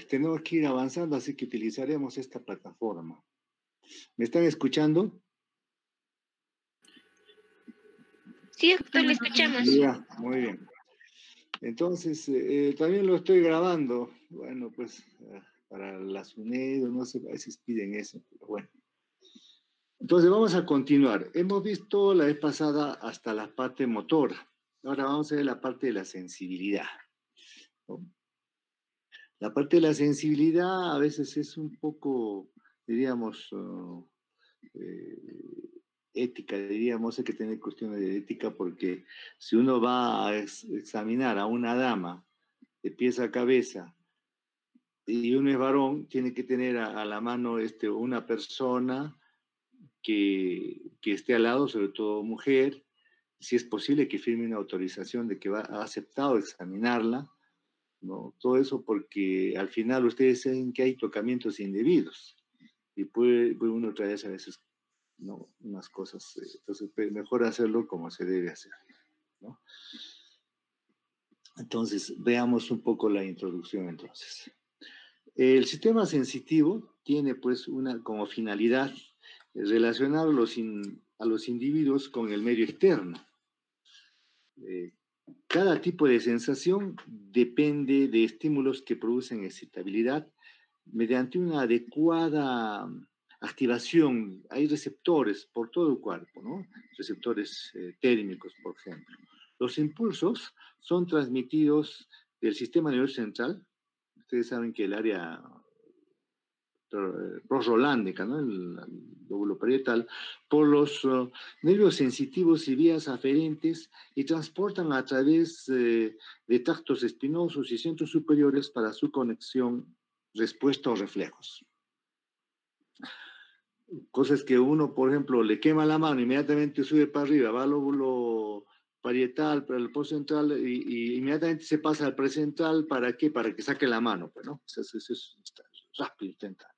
tenemos que ir avanzando, así que utilizaremos esta plataforma. ¿Me están escuchando? Sí, doctor, le escuchamos. Ya, muy bien. Entonces, también lo estoy grabando. Bueno, pues para la SUNED, no sé, a veces piden eso, pero bueno. Entonces, vamos a continuar. Hemos visto la vez pasada hasta la parte motora. Ahora vamos a ver la parte de la sensibilidad, ¿no? La parte de la sensibilidad a veces es un poco, diríamos, eh, ética, diríamos, hay que tener cuestiones de ética porque si uno va a examinar a una dama de pies a cabeza y uno es varón, tiene que tener a la mano una persona que esté al lado, sobre todo mujer, si es posible que firme una autorización de que ha aceptado examinarla, ¿no? Todo eso porque al final ustedes saben que hay tocamientos indebidos y puede uno traerse a veces, ¿no?, unas cosas, entonces mejor hacerlo como se debe hacer, ¿no? Entonces, veamos un poco la introducción entonces. El sistema sensitivo tiene pues como finalidad relacionar a los individuos con el medio externo. Cada tipo de sensación depende de estímulos que producen excitabilidad mediante una adecuada activación. Hay receptores por todo el cuerpo, ¿no? Receptores térmicos, por ejemplo. Los impulsos son transmitidos del sistema nervioso central. Ustedes saben que el área prosrolándica, ¿no?, el lóbulo parietal, por los nervios sensitivos y vías aferentes y transportan a través de tractos espinosos y centros superiores para su conexión, respuesta o reflejos. Cosas que uno, por ejemplo, le quema la mano, inmediatamente sube para arriba, va al lóbulo parietal, para el postcentral y inmediatamente se pasa al precentral. ¿Para qué? Para que saque la mano, pues, ¿no? Eso es rápido, instantáneo.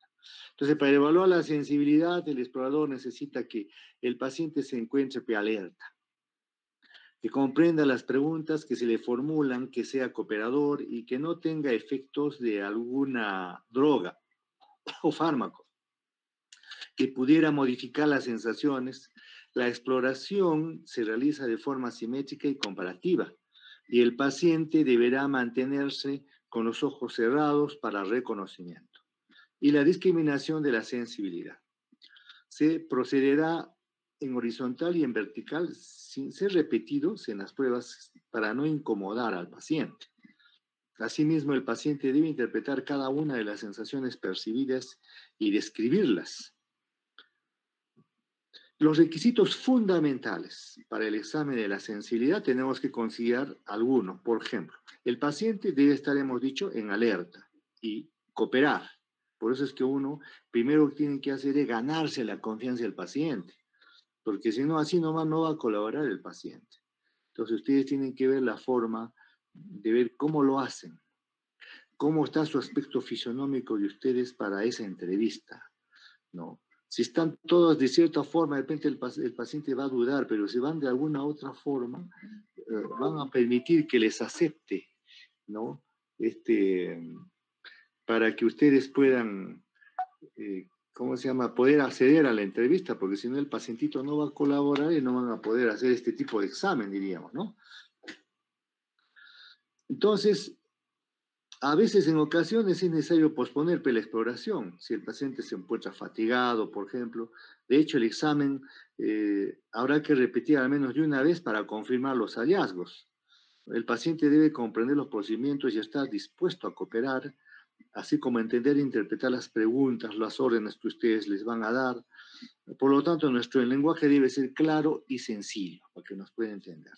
Entonces, para evaluar la sensibilidad, el explorador necesita que el paciente se encuentre alerta, que comprenda las preguntas que se le formulan, que sea cooperador y que no tenga efectos de alguna droga o fármaco que pudiera modificar las sensaciones. La exploración se realiza de forma simétrica y comparativa, y el paciente deberá mantenerse con los ojos cerrados para reconocimiento. Y la discriminación de la sensibilidad. Se procederá en horizontal y en vertical sin ser repetidos en las pruebas para no incomodar al paciente. Asimismo, el paciente debe interpretar cada una de las sensaciones percibidas y describirlas. Los requisitos fundamentales para el examen de la sensibilidad tenemos que considerar algunos. Por ejemplo, el paciente debe estar, hemos dicho, en alerta y cooperar. Por eso es que uno primero tiene que hacer es ganarse la confianza del paciente, porque si no, así nomás no va a colaborar el paciente. Entonces ustedes tienen que ver la forma de ver cómo lo hacen, cómo está su aspecto fisionómico de ustedes para esa entrevista, ¿no? Si están todos de cierta forma, de repente el paciente va a dudar, pero si van de alguna otra forma, van a permitir que les acepte, ¿no? Para que ustedes puedan, ¿cómo se llama?, poder acceder a la entrevista, porque si no el pacientito no va a colaborar y no van a poder hacer este tipo de examen, diríamos, ¿no? Entonces, a veces, en ocasiones, es necesario posponer la exploración, si el paciente se encuentra fatigado, por ejemplo. De hecho, el examen habrá que repetir al menos de una vez para confirmar los hallazgos. El paciente debe comprender los procedimientos y estar dispuesto a cooperar, así como entender e interpretar las preguntas, las órdenes que ustedes les van a dar. Por lo tanto, nuestro lenguaje debe ser claro y sencillo, para que nos pueda entender.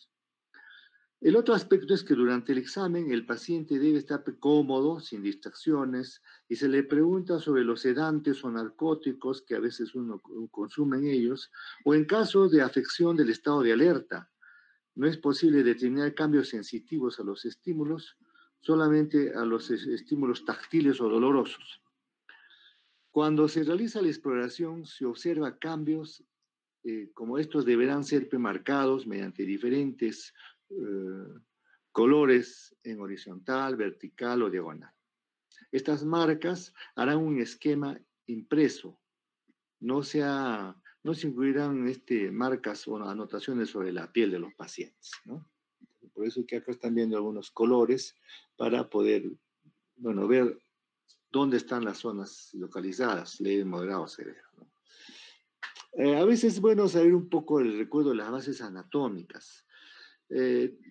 El otro aspecto es que durante el examen el paciente debe estar cómodo, sin distracciones, y se le pregunta sobre los sedantes o narcóticos que a veces uno consume en ellos, o en caso de afección del estado de alerta. No es posible determinar cambios sensitivos a los estímulos, solamente a los estímulos táctiles o dolorosos. Cuando se realiza la exploración, se observa cambios como estos deberán ser marcados mediante diferentes colores en horizontal, vertical o diagonal. Estas marcas harán un esquema impreso, no se incluirán marcas o anotaciones sobre la piel de los pacientes, ¿no? Por eso que acá están viendo algunos colores para poder, bueno, ver dónde están las zonas localizadas, leve, moderado, severo, ¿no? A veces es bueno saber un poco el recuerdo de las bases anatómicas.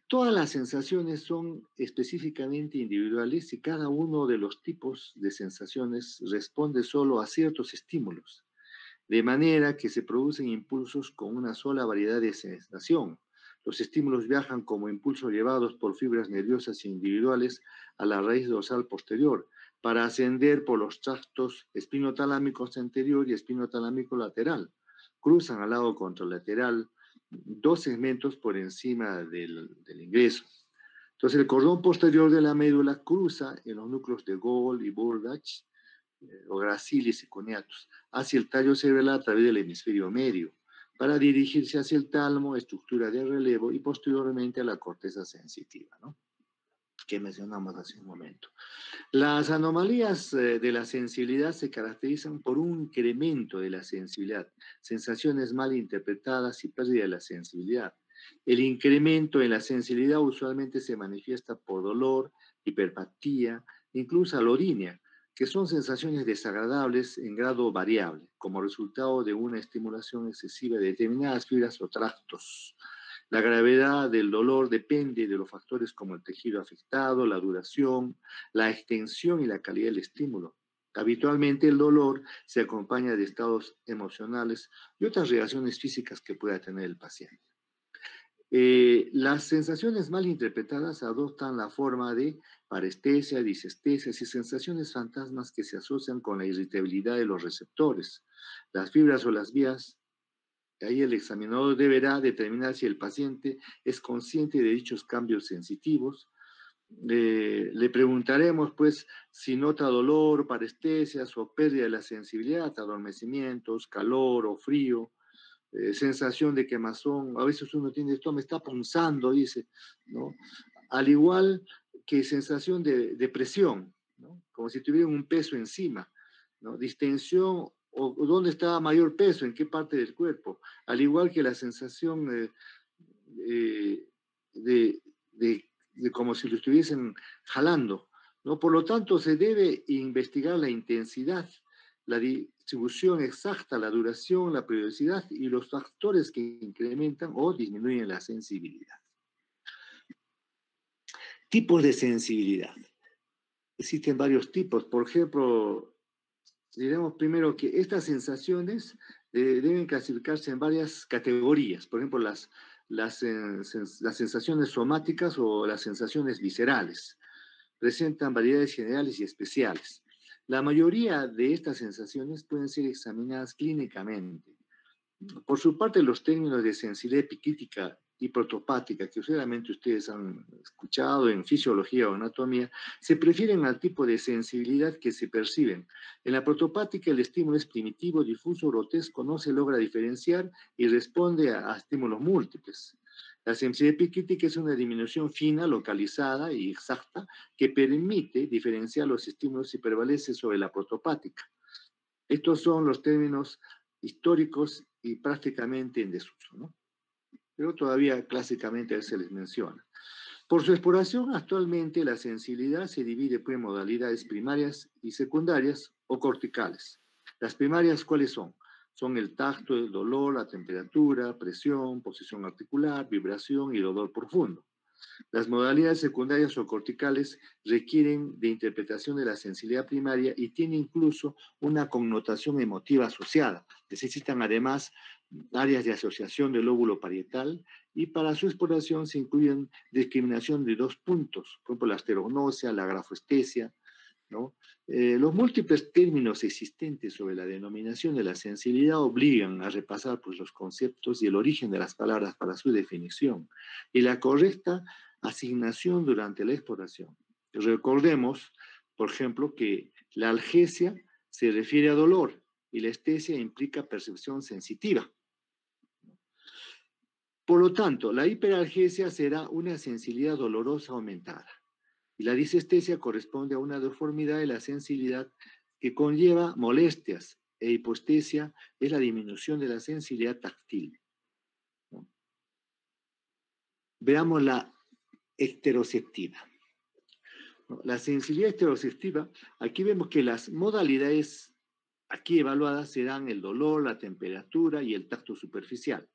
Todas las sensaciones son específicamente individuales y cada uno de los tipos de sensaciones responde solo a ciertos estímulos, de manera que se producen impulsos con una sola variedad de sensación. Los estímulos viajan como impulsos llevados por fibras nerviosas individuales a la raíz dorsal posterior para ascender por los tractos espinotalámicos anterior y espinotalámico lateral. Cruzan al lado contralateral dos segmentos por encima del ingreso. Entonces, el cordón posterior de la médula cruza en los núcleos de Gold y Burdach, o gracilis y coniatus, hacia el tallo cerebral a través del hemisferio medio, para dirigirse hacia el tálamo, estructura de relevo, y posteriormente a la corteza sensitiva, ¿no?, que mencionamos hace un momento. Las anomalías de la sensibilidad se caracterizan por un incremento de la sensibilidad, sensaciones mal interpretadas y pérdida de la sensibilidad. El incremento en la sensibilidad usualmente se manifiesta por dolor, hiperpatía, incluso alodinia, que son sensaciones desagradables en grado variable, como resultado de una estimulación excesiva de determinadas fibras o tractos. La gravedad del dolor depende de los factores como el tejido afectado, la duración, la extensión y la calidad del estímulo. Habitualmente el dolor se acompaña de estados emocionales y otras reacciones físicas que pueda tener el paciente. Las sensaciones mal interpretadas adoptan la forma de parestesia, disestesias y sensaciones fantasmas que se asocian con la irritabilidad de los receptores. Las fibras o las vías, ahí el examinador deberá determinar si el paciente es consciente de dichos cambios sensitivos. Le preguntaremos, pues, si nota dolor, parestesias o pérdida de la sensibilidad, adormecimientos, calor o frío, sensación de quemazón. A veces uno tiene esto, me está punzando, dice, ¿no? Al igual que sensación de presión, ¿no?, como si tuviera un peso encima, ¿no?, distensión, o dónde está mayor peso, en qué parte del cuerpo, al igual que la sensación de como si lo estuviesen jalando, ¿no? Por lo tanto, se debe investigar la intensidad, la distribución exacta, la duración, la periodicidad y los factores que incrementan o disminuyen la sensibilidad. Tipos de sensibilidad. Existen varios tipos. Por ejemplo, diremos primero que estas sensaciones deben clasificarse en varias categorías. Por ejemplo, las sensaciones somáticas o las sensaciones viscerales. Presentan variedades generales y especiales. La mayoría de estas sensaciones pueden ser examinadas clínicamente. Por su parte, los términos de sensibilidad epicrítica y protopática, que seguramente ustedes han escuchado en fisiología o anatomía, se prefieren al tipo de sensibilidad que se perciben. En la protopática, el estímulo es primitivo, difuso, grotesco, no se logra diferenciar y responde a estímulos múltiples. La sensibilidad epicrítica es una disminución fina, localizada y exacta que permite diferenciar los estímulos y prevalece sobre la protopática. Estos son los términos históricos y prácticamente en desuso, ¿no?, pero todavía clásicamente se les menciona. Por su exploración, actualmente la sensibilidad se divide por modalidades primarias y secundarias o corticales. Las primarias, ¿cuáles son? Son el tacto, el dolor, la temperatura, presión, posición articular, vibración y dolor profundo. Las modalidades secundarias o corticales requieren de interpretación de la sensibilidad primaria y tienen incluso una connotación emotiva asociada. Necesitan además áreas de asociación del lóbulo parietal y para su exploración se incluyen discriminación de 2 puntos, por ejemplo la asterognosia, la grafoestesia, ¿no? Los múltiples términos existentes sobre la denominación de la sensibilidad obligan a repasar, pues, los conceptos y el origen de las palabras para su definición y la correcta asignación durante la exploración. Recordemos, por ejemplo, que la algesia se refiere a dolor y la estesia implica percepción sensitiva. Por lo tanto, la hiperalgesia será una sensibilidad dolorosa aumentada. Y la disestesia corresponde a una deformidad de la sensibilidad que conlleva molestias, e hipoestesia es la disminución de la sensibilidad táctil, ¿no? Veamos la ecteroceptiva, ¿no? La sensibilidad ecteroceptiva, aquí vemos que las modalidades aquí evaluadas serán el dolor, la temperatura y el tacto superficial.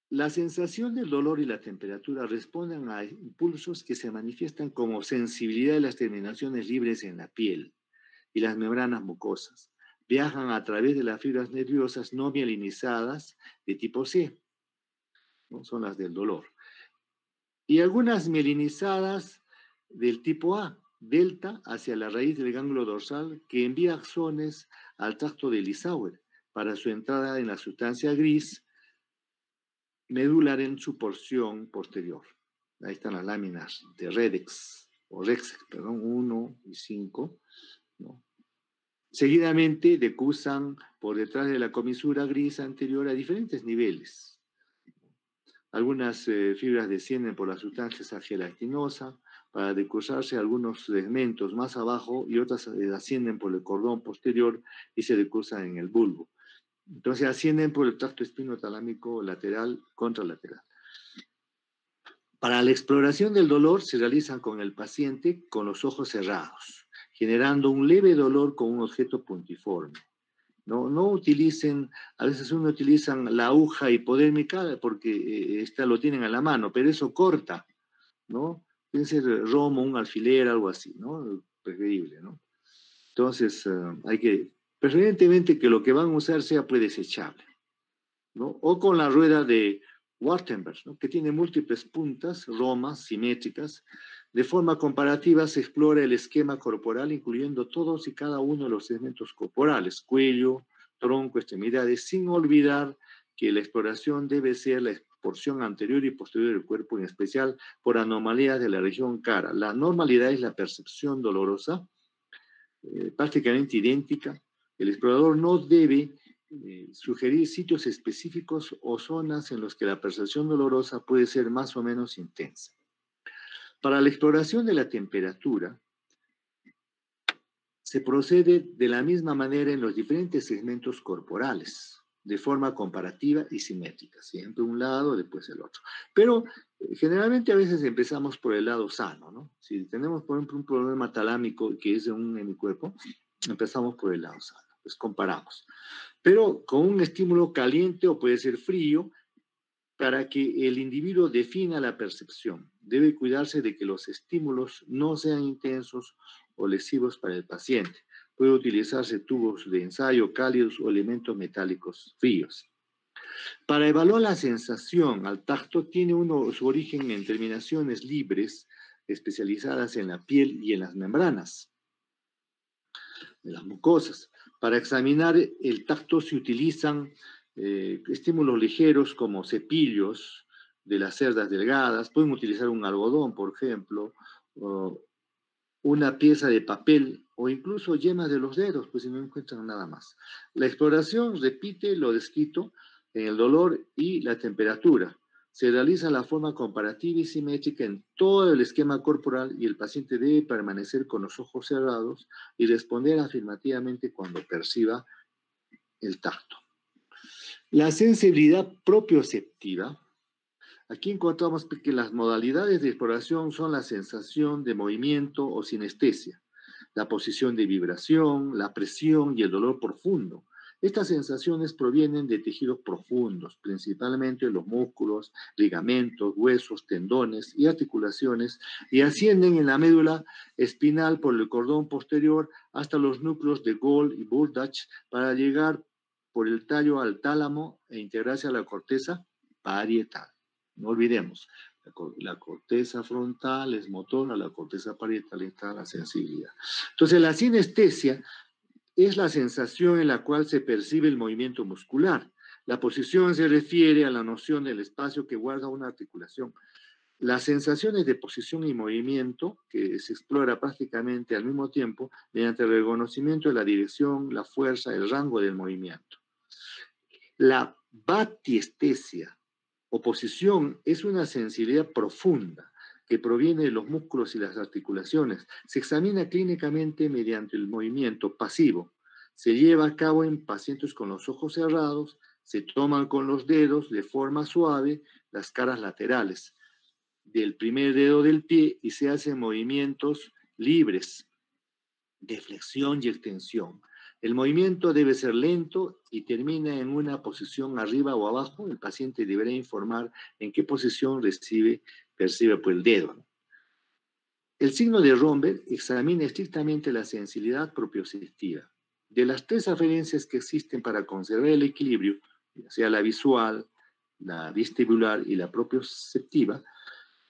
La sensación del dolor y la temperatura responden a impulsos que se manifiestan como sensibilidad de las terminaciones libres en la piel y las membranas mucosas. Viajan a través de las fibras nerviosas no mielinizadas de tipo C, ¿no? Son las del dolor. Y algunas mielinizadas del tipo A, delta, hacia la raíz del ganglio dorsal, que envía axones al tracto de Lissauer para su entrada en la sustancia gris medular en su porción posterior. Ahí están las láminas de Redex, o Rex, perdón, 1 y 5, ¿no? Seguidamente decusan por detrás de la comisura gris anterior a diferentes niveles. Algunas fibras descienden por la sustancia gelatinosa para decusarse algunos segmentos más abajo y otras ascienden por el cordón posterior y se decusan en el bulbo. Entonces ascienden por el tracto espinotalámico lateral contralateral. Para la exploración del dolor se realizan con el paciente con los ojos cerrados, generando un leve dolor con un objeto puntiforme. No utilicen, a veces uno utiliza la aguja hipodérmica porque lo tienen a la mano, pero eso corta, ¿no? Puede ser romo, un alfiler, algo así, ¿no? Preferible, ¿no? Entonces, hay que, preferentemente que lo que van a usar sea pues desechable, ¿no? O con la rueda de Wartenberg, ¿no? Que tiene múltiples puntas, romas, simétricas. De forma comparativa se explora el esquema corporal, incluyendo todos y cada uno de los segmentos corporales, cuello, tronco, extremidades, sin olvidar que la exploración debe ser la porción anterior y posterior del cuerpo, en especial por anomalías de la región cara. La normalidad es la percepción dolorosa, prácticamente idéntica. El explorador no debe sugerir sitios específicos o zonas en los que la percepción dolorosa puede ser más o menos intensa. Para la exploración de la temperatura, se procede de la misma manera en los diferentes segmentos corporales, de forma comparativa y simétrica, siempre un lado, después el otro. Pero generalmente a veces empezamos por el lado sano, ¿no? Si tenemos, por ejemplo, un problema talámico que es de un hemicuerpo, empezamos por el lado sano, pues comparamos. Pero con un estímulo caliente o puede ser frío, para que el individuo defina la percepción. Debe cuidarse de que los estímulos no sean intensos o lesivos para el paciente. Puede utilizarse tubos de ensayo cálidos o elementos metálicos fríos. Para evaluar la sensación al tacto, tiene uno su origen en terminaciones libres especializadas en la piel y en las membranas de las mucosas. Para examinar el tacto se utilizan estímulos ligeros como cepillos de las cerdas delgadas, pueden utilizar un algodón, por ejemplo, una pieza de papel o incluso yemas de los dedos, pues si no encuentran nada más. La exploración repite lo descrito en el dolor y la temperatura. Se realiza la forma comparativa y simétrica en todo el esquema corporal y el paciente debe permanecer con los ojos cerrados y responder afirmativamente cuando perciba el tacto. La sensibilidad propioceptiva. Aquí encontramos que las modalidades de exploración son la sensación de movimiento o sinestesia, la posición de vibración, la presión y el dolor profundo. Estas sensaciones provienen de tejidos profundos, principalmente los músculos, ligamentos, huesos, tendones y articulaciones, y ascienden en la médula espinal por el cordón posterior hasta los núcleos de Gold y Burdach para llegar por el tallo al tálamo e integrarse a la corteza parietal. No olvidemos, la corteza frontal es motora, la corteza parietal está la sensibilidad. Entonces, la sinestesia es la sensación en la cual se percibe el movimiento muscular. La posición se refiere a la noción del espacio que guarda una articulación. Las sensaciones de posición y movimiento, que se explora prácticamente al mismo tiempo, mediante el reconocimiento de la dirección, la fuerza, el rango del movimiento. La batiestesia o posición es una sensibilidad profunda que proviene de los músculos y las articulaciones. Se examina clínicamente mediante el movimiento pasivo. Se lleva a cabo en pacientes con los ojos cerrados, se toman con los dedos de forma suave las caras laterales del primer dedo del pie y se hacen movimientos libres de flexión y extensión. El movimiento debe ser lento y termina en una posición arriba o abajo. El paciente deberá informar en qué posición percibe por el dedo, ¿no? El signo de Romberg examina estrictamente la sensibilidad propioceptiva. De las 3 aferencias que existen para conservar el equilibrio, ya sea la visual, la vestibular y la propioceptiva,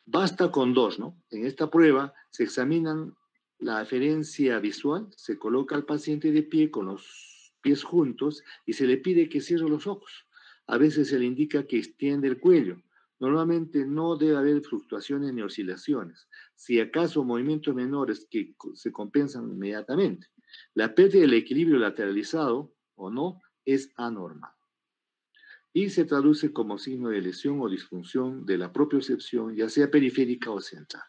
basta con 2, ¿no? En esta prueba se examinan la aferencia visual, se coloca al paciente de pie con los pies juntos y se le pide que cierre los ojos. A veces se le indica que extiende el cuello. Normalmente no debe haber fluctuaciones ni oscilaciones. Si acaso movimientos menores que se compensan inmediatamente. La pérdida del equilibrio lateralizado o no es anormal y se traduce como signo de lesión o disfunción de la propiocepción, ya sea periférica o central.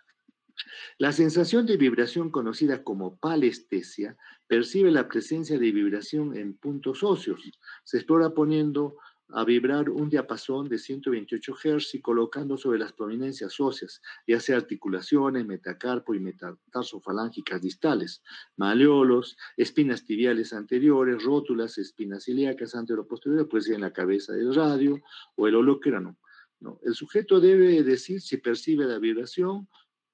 La sensación de vibración conocida como palestesia percibe la presencia de vibración en puntos óseos. Se explora poniendo a vibrar un diapasón de 128 Hz y colocando sobre las prominencias óseas, ya sea articulaciones, metacarpo y metatarsofalángicas distales, maleolos, espinas tibiales anteriores, rótulas, espinas ilíacas anteroposteriores, puede ser en la cabeza del radio o el holócrano. ¿No? El sujeto debe decir si percibe la vibración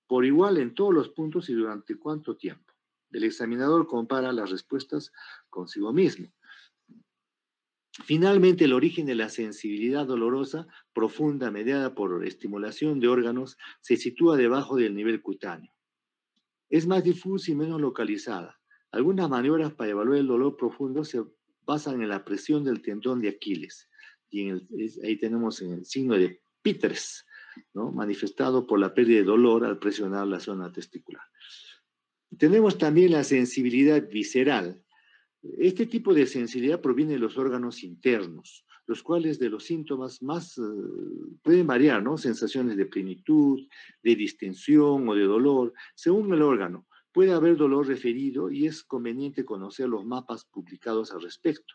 por igual en todos los puntos y durante cuánto tiempo. El examinador compara las respuestas consigo mismo. Finalmente, el origen de la sensibilidad dolorosa profunda mediada por estimulación de órganos se sitúa debajo del nivel cutáneo. Es más difusa y menos localizada. Algunas maniobras para evaluar el dolor profundo se basan en la presión del tendón de Aquiles. Y ahí tenemos en el signo de Peters, ¿no? Manifestado por la pérdida de dolor al presionar la zona testicular. Tenemos también la sensibilidad visceral. Este tipo de sensibilidad proviene de los órganos internos, los cuales de los síntomas más pueden variar, ¿no? Sensaciones de plenitud, de distensión o de dolor, según el órgano. Puede haber dolor referido y es conveniente conocer los mapas publicados al respecto.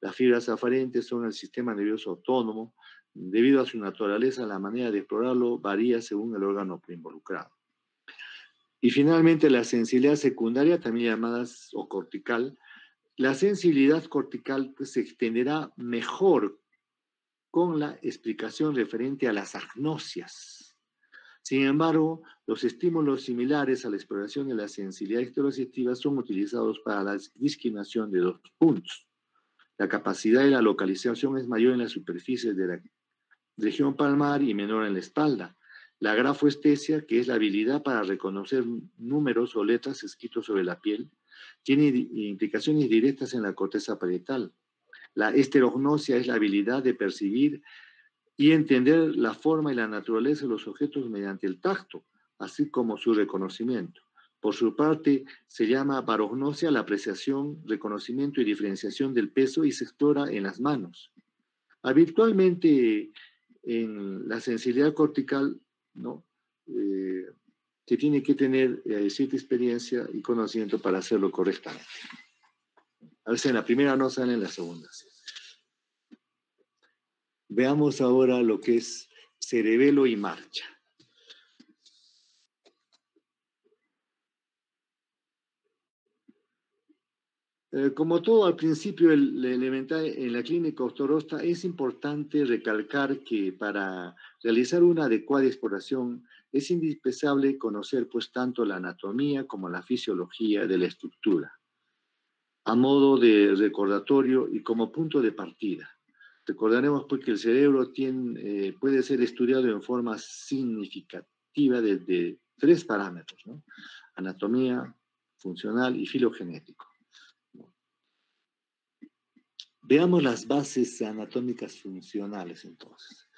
Las fibras aferentes son el sistema nervioso autónomo. Debido a su naturaleza, la manera de explorarlo varía según el órgano involucrado. Y finalmente, la sensibilidad secundaria, también llamada o cortical. La sensibilidad cortical se extenderá mejor con la explicación referente a las agnosias. Sin embargo, los estímulos similares a la exploración de la sensibilidad estereoceptiva son utilizados para la discriminación de 2 puntos. La capacidad de la localización es mayor en la superficie de la región palmar y menor en la espalda. La grafoestesia, que es la habilidad para reconocer números o letras escritos sobre la piel, tiene implicaciones directas en la corteza parietal. La esterognosia es la habilidad de percibir y entender la forma y la naturaleza de los objetos mediante el tacto, así como su reconocimiento. Por su parte, se llama barognosia la apreciación, reconocimiento y diferenciación del peso y se explora en las manos. Habitualmente, en la sensibilidad cortical, ¿no? Se tiene que tener cierta experiencia y conocimiento para hacerlo correctamente. A veces en la primera no sale, en la segunda sí. Veamos ahora lo que es cerebelo y marcha. Como todo al principio elemental en la clínica ortodoxa, es importante recalcar que para realizar una adecuada exploración es indispensable conocer pues tanto la anatomía como la fisiología de la estructura, a modo de recordatorio y como punto de partida. Recordaremos pues que el cerebro puede ser estudiado en forma significativa desde 3 parámetros, ¿no? Anatomía, funcional y filogenético. Veamos las bases anatómicas funcionales entonces.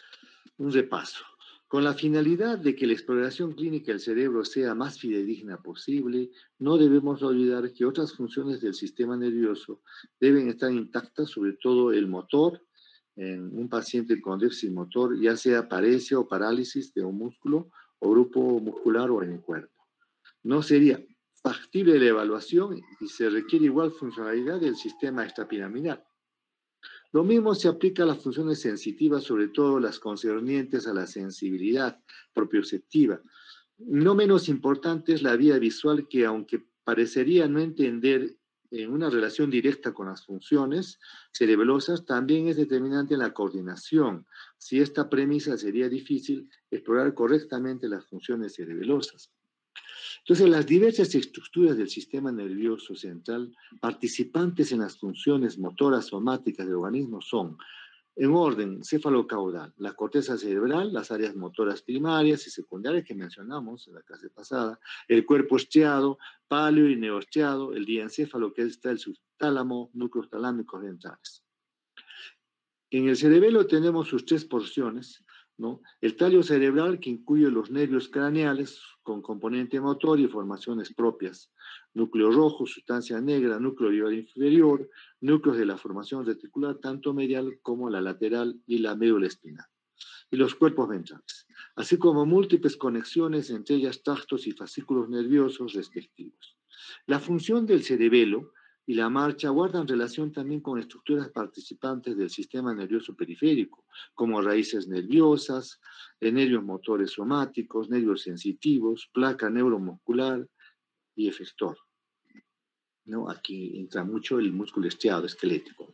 Un repaso. Con la finalidad de que la exploración clínica del cerebro sea más fidedigna posible, no debemos olvidar que otras funciones del sistema nervioso deben estar intactas, sobre todo el motor, en un paciente con déficit motor, ya sea paresia o parálisis de un músculo o grupo muscular o en el cuerpo. No sería factible la evaluación y se requiere igual funcionalidad del sistema extrapiramidal. Lo mismo se aplica a las funciones sensitivas, sobre todo las concernientes a la sensibilidad propioceptiva. No menos importante es la vía visual que, aunque parecería no entender en una relación directa con las funciones cerebelosas, también es determinante en la coordinación. Si esta premisa sería difícil explorar correctamente las funciones cerebelosas. Entonces, las diversas estructuras del sistema nervioso central participantes en las funciones motoras somáticas del organismo son, en orden cefalocaudal, la corteza cerebral, las áreas motoras primarias y secundarias que mencionamos en la clase pasada, el cuerpo estriado, paleo y neoestriado, el diencéfalo que está el subtálamo, núcleos talámicos ventrales. En el cerebelo tenemos sus tres porciones, ¿no? El tallo cerebral, que incluye los nervios craneales con componente motor y formaciones propias, núcleo rojo, sustancia negra, núcleo inferior, núcleos de la formación reticular, tanto medial como la lateral y la médula espinal, y los cuerpos ventrales, así como múltiples conexiones entre ellas tractos y fascículos nerviosos respectivos. La función del cerebelo y la marcha guardan relación también con estructuras participantes del sistema nervioso periférico, como raíces nerviosas, nervios motores somáticos, nervios sensitivos, placa neuromuscular y efector, ¿no? Aquí entra mucho el músculo estriado esquelético.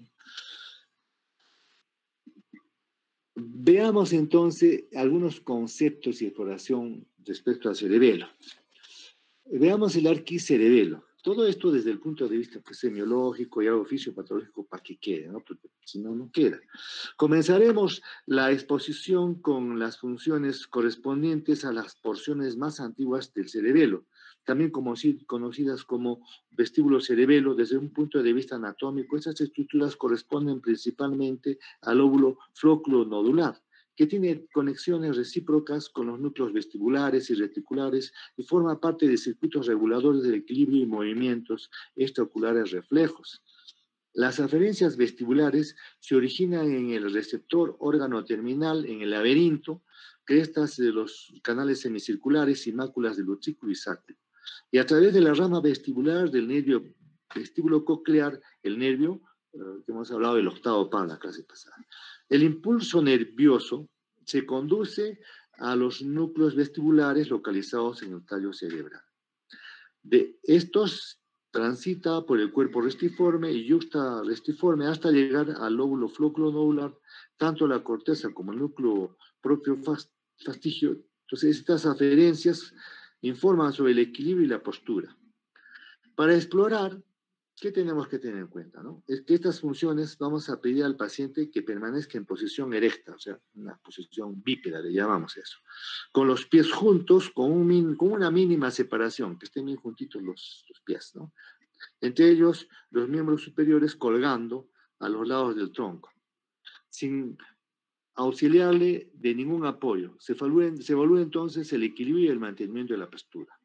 Veamos entonces algunos conceptos y exploración respecto al cerebelo. Veamos el arquicerebelo. Todo esto desde el punto de vista pues, semiológico y algo fisiopatológico para que quede, ¿no? Porque si no, no queda. Comenzaremos la exposición con las funciones correspondientes a las porciones más antiguas del cerebelo, también conocidas como vestíbulo cerebelo. Desde un punto de vista anatómico, esas estructuras corresponden principalmente al lóbulo flóculo-nodular, que tiene conexiones recíprocas con los núcleos vestibulares y reticulares y forma parte de circuitos reguladores del equilibrio y movimientos extraoculares reflejos. Las aferencias vestibulares se originan en el receptor órgano terminal, en el laberinto, crestas de los canales semicirculares y máculas del utrículo y sacro. Y a través de la rama vestibular del nervio vestíbulo coclear, el nervio, que hemos hablado del octavo par en la clase pasada. El impulso nervioso se conduce a los núcleos vestibulares localizados en el tallo cerebral. De estos transita por el cuerpo restiforme y yuxta restiforme hasta llegar al lóbulo flóculo-nodular, tanto la corteza como el núcleo propio fastigio. Entonces, estas aferencias informan sobre el equilibrio y la postura. Para explorar, ¿qué tenemos que tener en cuenta? ¿No? Es que estas funciones vamos a pedir al paciente que permanezca en posición erecta, o sea, una posición bípeda, le llamamos eso, con los pies juntos, con una mínima separación, que estén bien juntitos los pies, ¿no? Entre ellos, los miembros superiores colgando a los lados del tronco, sin auxiliarle de ningún apoyo. Se evalúa entonces el equilibrio y el mantenimiento de la postura.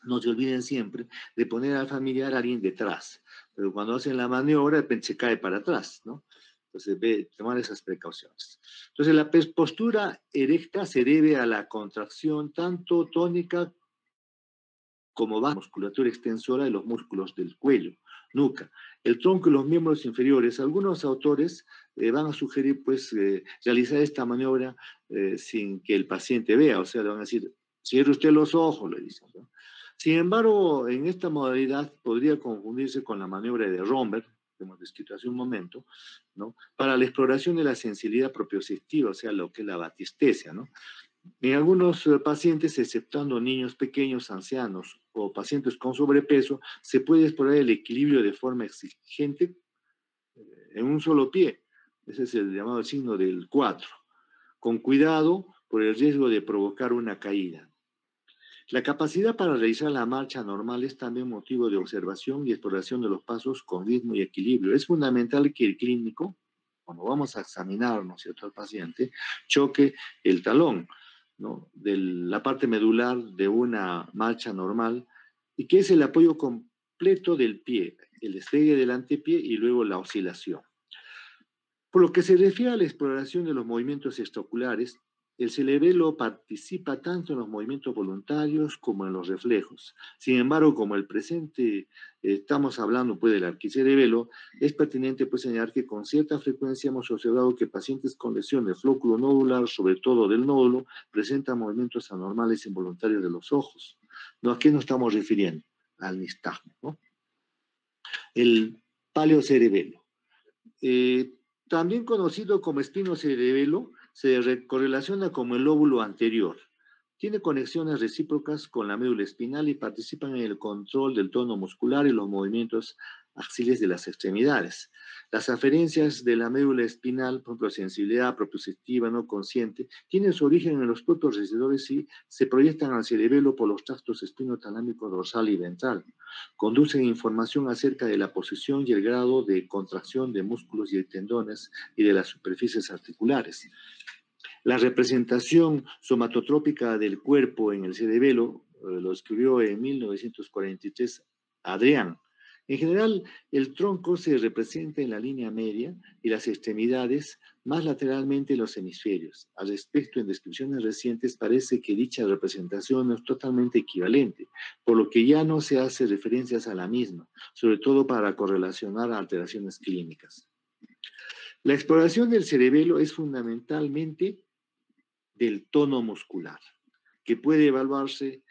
No se olviden siempre de poner al familiar a alguien detrás, pero cuando hacen la maniobra se cae para atrás, ¿no? Entonces, tomar esas precauciones. Entonces, la postura erecta se debe a la contracción tanto tónica como baja, musculatura extensora de los músculos del cuello, nuca, el tronco y los miembros inferiores. Algunos autores van a sugerir, pues, realizar esta maniobra sin que el paciente vea, o sea, le van a decir, cierre usted los ojos, le dicen, ¿no? Sin embargo, en esta modalidad podría confundirse con la maniobra de Romberg, que hemos descrito hace un momento, ¿no? Para la exploración de la sensibilidad propioceptiva, o sea, lo que es la batistesia, ¿no? En algunos pacientes, exceptuando niños pequeños, ancianos o pacientes con sobrepeso, se puede explorar el equilibrio de forma exigente en un solo pie. Ese es el llamado signo del 4, con cuidado por el riesgo de provocar una caída. La capacidad para realizar la marcha normal es también motivo de observación y exploración de los pasos con ritmo y equilibrio. Es fundamental que el clínico, cuando vamos a examinar, ¿no es cierto?, al paciente, choque el talón, ¿no?, de la parte medular de una marcha normal, y que es el apoyo completo del pie, el despegue del antepié y luego la oscilación. Por lo que se refiere a la exploración de los movimientos extraoculares, el cerebelo participa tanto en los movimientos voluntarios como en los reflejos. Sin embargo, como el presente estamos hablando pues, del arquicerebelo, es pertinente pues, señalar que con cierta frecuencia hemos observado que pacientes con lesión del flóculo nodular, sobre todo del nódulo, presentan movimientos anormales involuntarios de los ojos. ¿No? ¿A qué nos estamos refiriendo? Al nistagmo, ¿no? El paleocerebelo. También conocido como espinocerebelo, se correlaciona con el lóbulo anterior. Tiene conexiones recíprocas con la médula espinal y participan en el control del tono muscular y los movimientos axiales de las extremidades. Las aferencias de la médula espinal, por ejemplo, sensibilidad proprioceptiva no consciente, tienen su origen en los propios receptores y se proyectan al cerebelo por los tractos espinotalámico dorsal y ventral. Conducen información acerca de la posición y el grado de contracción de músculos y tendones y de las superficies articulares. La representación somatotrópica del cuerpo en el cerebelo lo escribió en 1943 Adrián. En general, el tronco se representa en la línea media y las extremidades más lateralmente en los hemisferios. Al respecto, en descripciones recientes parece que dicha representación no es totalmente equivalente, por lo que ya no se hace referencias a la misma, sobre todo para correlacionar alteraciones clínicas. La exploración del cerebelo es fundamentalmente del tono muscular, que puede evaluarse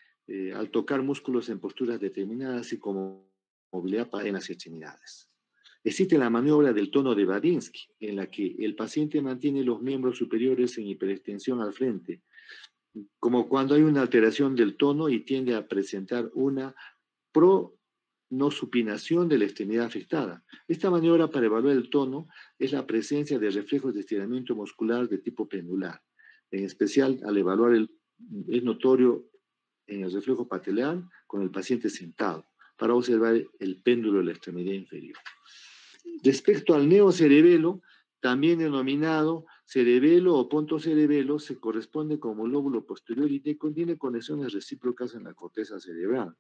al tocar músculos en posturas determinadas y como movilidad en las extremidades. Existe la maniobra del tono de Babinski, en la que el paciente mantiene los miembros superiores en hiperextensión al frente, como cuando hay una alteración del tono y tiende a presentar una pronosupinación de la extremidad afectada. Esta maniobra para evaluar el tono es la presencia de reflejos de estiramiento muscular de tipo pendular. En especial, al evaluar es notorio en el reflejo patelar con el paciente sentado, para observar el péndulo de la extremidad inferior. Respecto al neocerebelo, también denominado cerebelo o pontocerebelo, se corresponde como lóbulo posterior y contiene conexiones recíprocas en la corteza cerebral.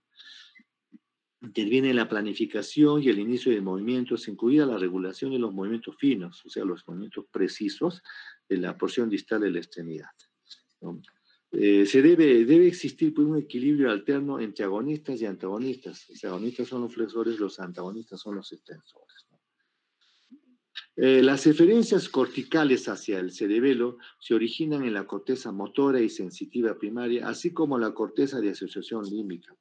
Interviene en la planificación y el inicio de movimientos, incluida la regulación de los movimientos finos, o sea, los movimientos precisos de la porción distal de la extremidad, ¿no? Debe existir pues, un equilibrio alterno entre agonistas y antagonistas. Los agonistas son los flexores, los antagonistas son los extensores, ¿no? Las eferencias corticales hacia el cerebelo se originan en la corteza motora y sensitiva primaria, así como la corteza de asociación límbica.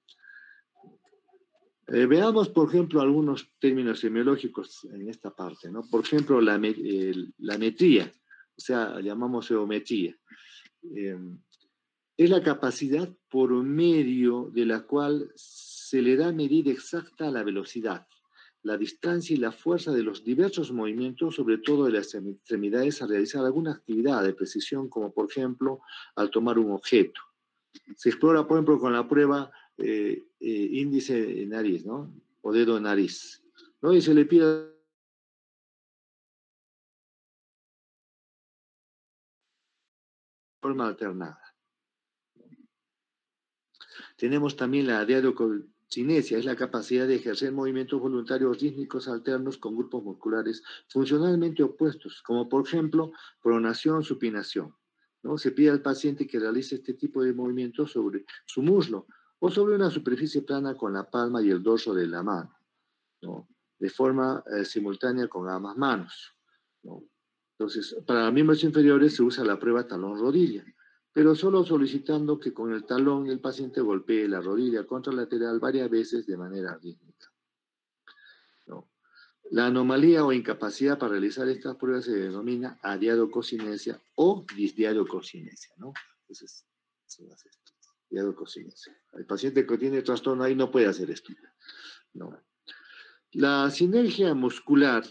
Veamos, por ejemplo, algunos términos semiológicos en esta parte, ¿no? Por ejemplo, la metría, o sea, llamamos geometría. Es la capacidad por medio de la cual se le da medida exacta a la velocidad, la distancia y la fuerza de los diversos movimientos, sobre todo de las extremidades, a realizar alguna actividad de precisión, como por ejemplo al tomar un objeto. Se explora, por ejemplo, con la prueba índice de nariz, ¿no? O dedo de nariz, ¿no? Y se le pide forma alternada. Tenemos también la diadococinesia, es la capacidad de ejercer movimientos voluntarios rítmicos alternos con grupos musculares funcionalmente opuestos, como por ejemplo pronación, supinación, ¿no? Se pide al paciente que realice este tipo de movimientos sobre su muslo o sobre una superficie plana con la palma y el dorso de la mano, ¿no? De forma simultánea con ambas manos, ¿no? Entonces, para miembros inferiores se usa la prueba talón-rodilla, pero solo solicitando que con el talón el paciente golpee la rodilla contralateral varias veces de manera rítmica, ¿no? La anomalía o incapacidad para realizar estas pruebas se denomina adiadococinesia o disdiadococinesia, ¿no? Entonces, se hace esto, diadococinesia. El paciente que tiene trastorno ahí no puede hacer esto, ¿no? La sinergia muscular,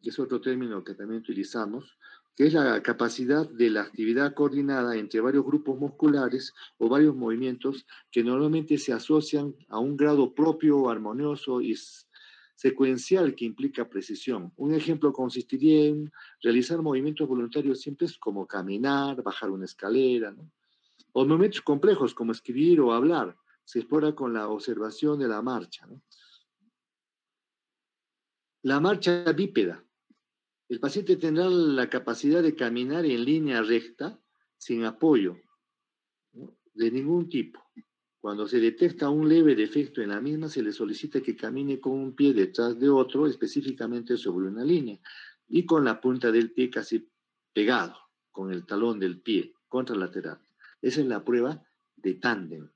que es otro término que también utilizamos, que es la capacidad de la actividad coordinada entre varios grupos musculares o varios movimientos que normalmente se asocian a un grado propio, armonioso y secuencial que implica precisión. Un ejemplo consistiría en realizar movimientos voluntarios simples como caminar, bajar una escalera, ¿no? O movimientos complejos como escribir o hablar. Se explora con la observación de la marcha, ¿no? La marcha bípeda. El paciente tendrá la capacidad de caminar en línea recta sin apoyo, ¿no?, de ningún tipo. Cuando se detecta un leve defecto en la misma, se le solicita que camine con un pie detrás de otro, específicamente sobre una línea, y con la punta del pie casi pegado, con el talón del pie, contralateral. Esa es la prueba de tándem,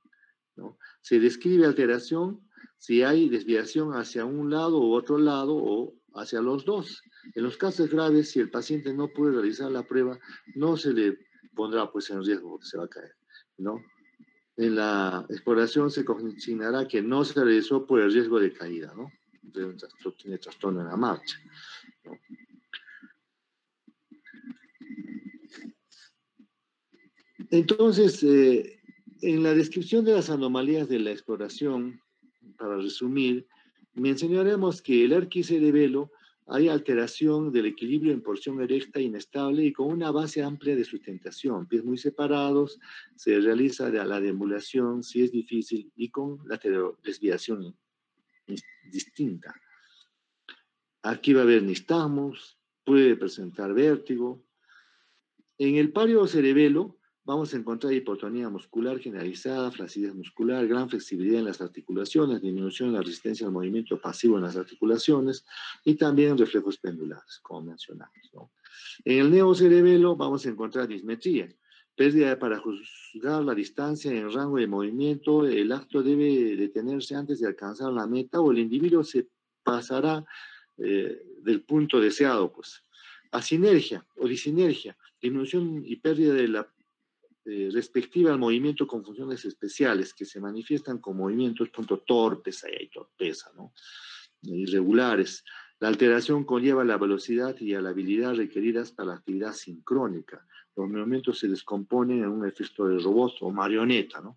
¿no? Se describe alteración si hay desviación hacia un lado u otro lado o hacia los dos. En los casos graves, si el paciente no puede realizar la prueba, no se le pondrá pues en riesgo porque se va a caer, ¿no? En la exploración se consignará que no se realizó por el riesgo de caída, ¿no? Tiene trastorno en la marcha, ¿no? Entonces, en la descripción de las anomalías de la exploración, para resumir, mencionaremos que el arquicerebelo hay alteración del equilibrio en porción erecta inestable y con una base amplia de sustentación, pies muy separados, se realiza la deambulación si es difícil y con laterodesviación distinta. Aquí va a haber nistagmos, puede presentar vértigo. En el pariocerebelo vamos a encontrar hipotonía muscular generalizada, flacidez muscular, gran flexibilidad en las articulaciones, disminución de la resistencia al movimiento pasivo en las articulaciones y también reflejos pendulares, como mencionamos, ¿no? En el neocerebelo vamos a encontrar dismetría, pérdida para juzgar la distancia en rango de movimiento, el acto debe detenerse antes de alcanzar la meta o el individuo se pasará del punto deseado, pues. Asinergia o disinergia, disminución y pérdida de la respectiva al movimiento con funciones especiales que se manifiestan con movimientos torpes, ahí hay torpeza, ¿no?, irregulares. La alteración conlleva la velocidad y la habilidad requeridas para la actividad sincrónica. Los movimientos se descomponen en un efecto de robot o marioneta, ¿no?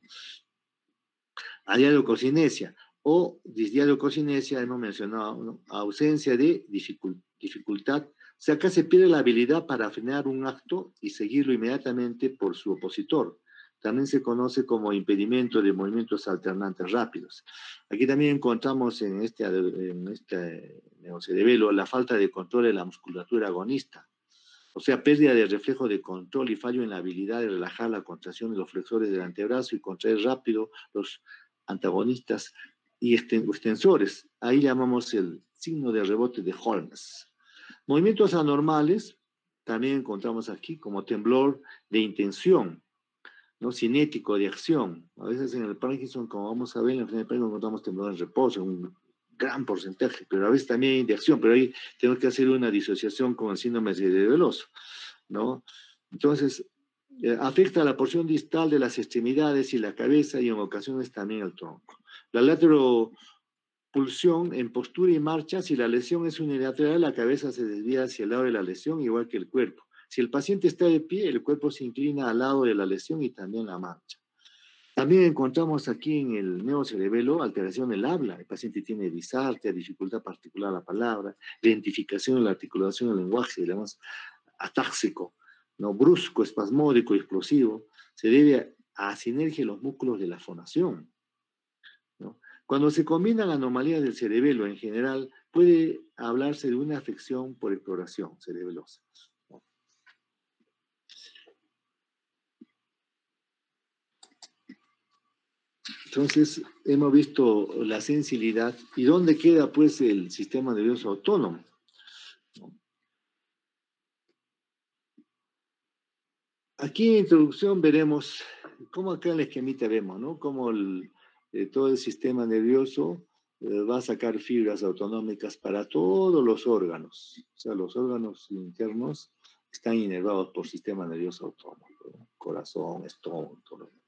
Adialococinesia o disdialococinesia, hemos mencionado, ¿no?, ausencia de dificultad. O sea, acá se pierde la habilidad para frenar un acto y seguirlo inmediatamente por su opositor. También se conoce como impedimento de movimientos alternantes rápidos. Aquí también encontramos en este neocerebelo la falta de control de la musculatura agonista. O sea, pérdida de reflejo de control y fallo en la habilidad de relajar la contracción de los flexores del antebrazo y contraer rápido los antagonistas y extensores. Ahí llamamos el signo de rebote de Holmes. Movimientos anormales, también encontramos aquí como temblor de intención, ¿no?, cinético de acción. A veces en el Parkinson, como vamos a ver, en la enfermedad de Parkinson encontramos temblor en reposo, un gran porcentaje, pero a veces también de acción, pero ahí tenemos que hacer una disociación con el síndrome cerebeloso, ¿no? Entonces, afecta a la porción distal de las extremidades y la cabeza y en ocasiones también al tronco. La lateropulsión en postura y marcha, si la lesión es unilateral, la cabeza se desvía hacia el lado de la lesión, igual que el cuerpo. Si el paciente está de pie, el cuerpo se inclina al lado de la lesión y también la marcha. También encontramos aquí en el neocerebelo alteración del habla. El paciente tiene disartria, dificultad para articular la palabra, identificación de la articulación del lenguaje, digamos, atáxico, ¿no?, brusco, espasmódico, explosivo. Se debe a asinergia de los músculos de la fonación, ¿no? Cuando se combinan anomalías del cerebelo en general, puede hablarse de una afección por exploración cerebelosa, ¿no? Entonces, hemos visto la sensibilidad. ¿Y dónde queda, pues, el sistema nervioso autónomo? ¿No? Aquí en introducción veremos cómo acá en la esquemita vemos, ¿no?, cómo todo el sistema nervioso va a sacar fibras autonómicas para todos los órganos. O sea, los órganos internos están inervados por sistema nervioso autónomo, ¿no?, corazón, estómago, todo lo demás.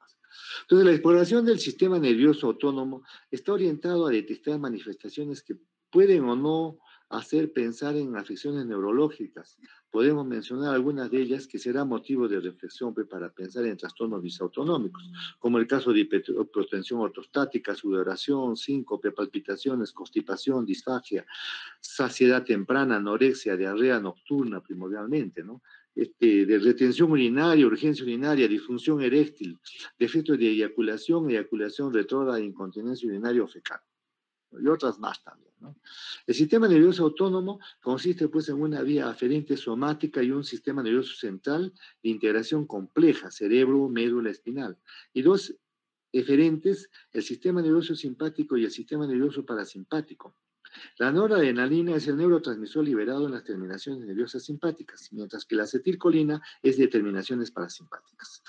Entonces, la exploración del sistema nervioso autónomo está orientado a detectar manifestaciones que pueden o no hacer pensar en afecciones neurológicas. Podemos mencionar algunas de ellas que serán motivo de reflexión para pensar en trastornos disautonómicos, como el caso de hipertensión ortostática, sudoración, síncope, palpitaciones, constipación, disfagia, saciedad temprana, anorexia, diarrea nocturna primordialmente, ¿no?, de retención urinaria, urgencia urinaria, disfunción eréctil, defectos de eyaculación retrógrada, incontinencia urinaria o fecal, y otras más también, ¿no? El sistema nervioso autónomo consiste pues en una vía aferente somática y un sistema nervioso central de integración compleja, cerebro, médula espinal, y dos eferentes, el sistema nervioso simpático y el sistema nervioso parasimpático. La noradrenalina es el neurotransmisor liberado en las terminaciones nerviosas simpáticas, mientras que la acetilcolina es de terminaciones parasimpáticas.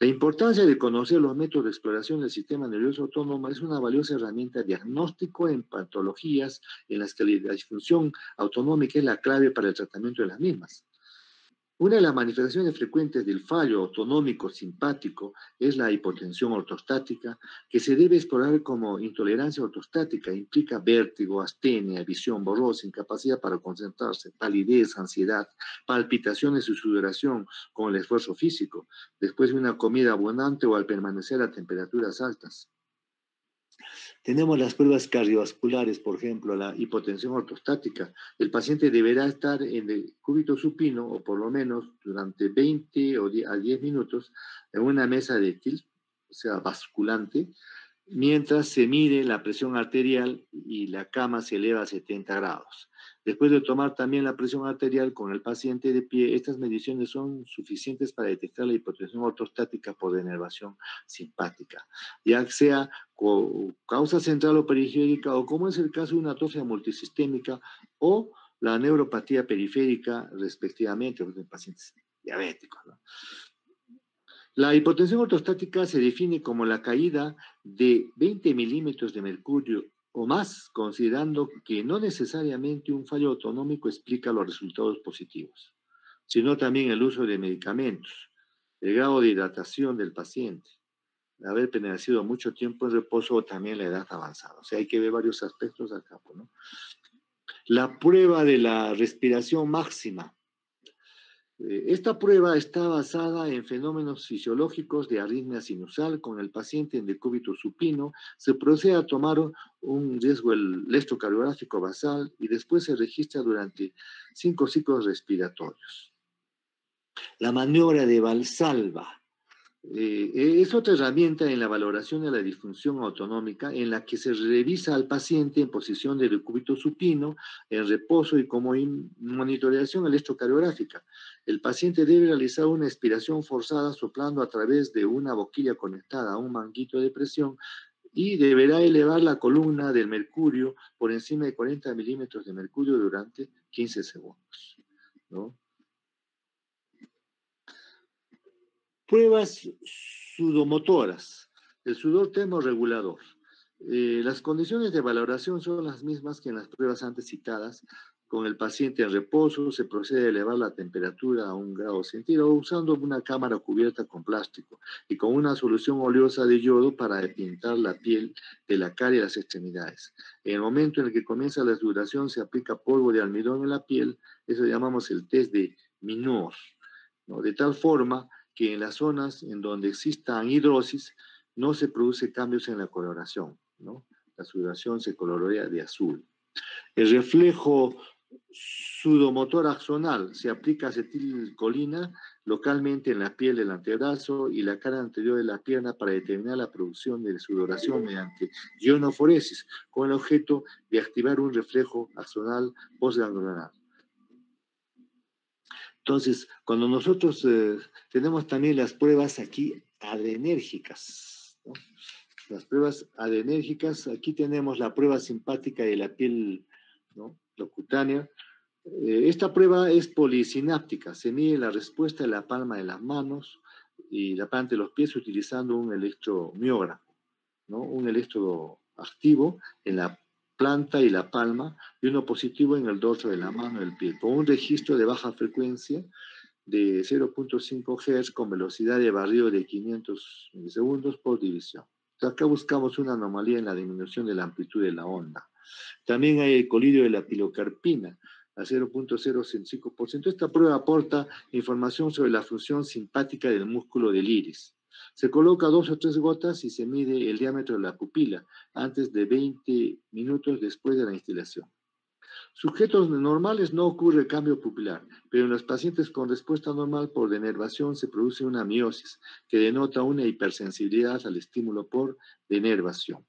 La importancia de conocer los métodos de exploración del sistema nervioso autónomo es una valiosa herramienta diagnóstico en patologías en las que la disfunción autonómica es la clave para el tratamiento de las mismas. Una de las manifestaciones frecuentes del fallo autonómico simpático es la hipotensión ortostática, que se debe explorar como intolerancia ortostática. Implica vértigo, astenia, visión borrosa, incapacidad para concentrarse, palidez, ansiedad, palpitaciones y sudoración con el esfuerzo físico, después de una comida abundante o al permanecer a temperaturas altas. Tenemos las pruebas cardiovasculares, por ejemplo, la hipotensión ortostática. El paciente deberá estar en el cúbito supino, o por lo menos durante 20 a 10 minutos, en una mesa de etil, o sea, basculante, mientras se mide la presión arterial y la cama se eleva a 70 grados. Después de tomar también la presión arterial con el paciente de pie, estas mediciones son suficientes para detectar la hipotensión ortostática por denervación simpática, ya sea causa central o periférica, o como es el caso de una atrofia multisistémica, o la neuropatía periférica, respectivamente, de pacientes diabéticos, ¿no? La hipotensión ortostática se define como la caída de 20 milímetros de mercurio o más, considerando que no necesariamente un fallo autonómico explica los resultados positivos, sino también el uso de medicamentos, el grado de hidratación del paciente, haber permanecido mucho tiempo en reposo o también la edad avanzada. O sea, hay que ver varios aspectos acá, ¿no? La prueba de la respiración máxima. Esta prueba está basada en fenómenos fisiológicos de arritmia sinusal. Con el paciente en decúbito supino se procede a tomar un riesgo electrocardiográfico basal y después se registra durante 5 ciclos respiratorios. La maniobra de Valsalva es otra herramienta en la valoración de la disfunción autonómica en la que se revisa al paciente en posición de decúbito supino, en reposo y como monitoreación electrocardiográfica. El paciente debe realizar una expiración forzada soplando a través de una boquilla conectada a un manguito de presión y deberá elevar la columna del mercurio por encima de 40 milímetros de mercurio durante 15 segundos, ¿no? Pruebas sudomotoras. El sudor termorregulador. Las condiciones de valoración son las mismas que en las pruebas antes citadas. Con el paciente en reposo se procede a elevar la temperatura a 1 grado centígrado usando una cámara cubierta con plástico y con una solución oleosa de yodo para pintar la piel de la cara y las extremidades. En el momento en el que comienza la sudoración se aplica polvo de almidón en la piel. Eso llamamos el test de Minor, ¿no? De tal forma que en las zonas en donde exista hidrosis no se produce cambios en la coloración, ¿no? La sudoración se colorea de azul. El reflejo sudomotor axonal se aplica acetilcolina localmente en la piel del antebrazo y la cara anterior de la pierna para determinar la producción de sudoración mediante ionoforesis, con el objeto de activar un reflejo axonal postganglionar. Entonces, cuando nosotros tenemos también las pruebas aquí adrenérgicas, ¿no? Las pruebas adrenérgicas, aquí tenemos la prueba simpática de la piel, ¿no?, locutánea. Esta prueba es polisináptica, se mide la respuesta de la palma de las manos y la planta de los pies utilizando un electromiógrafo, ¿no? Un electrodo activo en la planta y la palma y uno positivo en el dorso de la mano y el pie, con un registro de baja frecuencia de 0.5 Hz con velocidad de barrido de 500 milisegundos por división. Entonces acá buscamos una anomalía en la disminución de la amplitud de la onda. También hay el colirio de la pilocarpina a 0.05%. Esta prueba aporta información sobre la función simpática del músculo del iris. Se coloca 2 o 3 gotas y se mide el diámetro de la pupila antes de 20 minutos después de la instilación. Sujetos normales no ocurre cambio pupilar, pero en los pacientes con respuesta normal por denervación se produce una miosis que denota una hipersensibilidad al estímulo por denervación.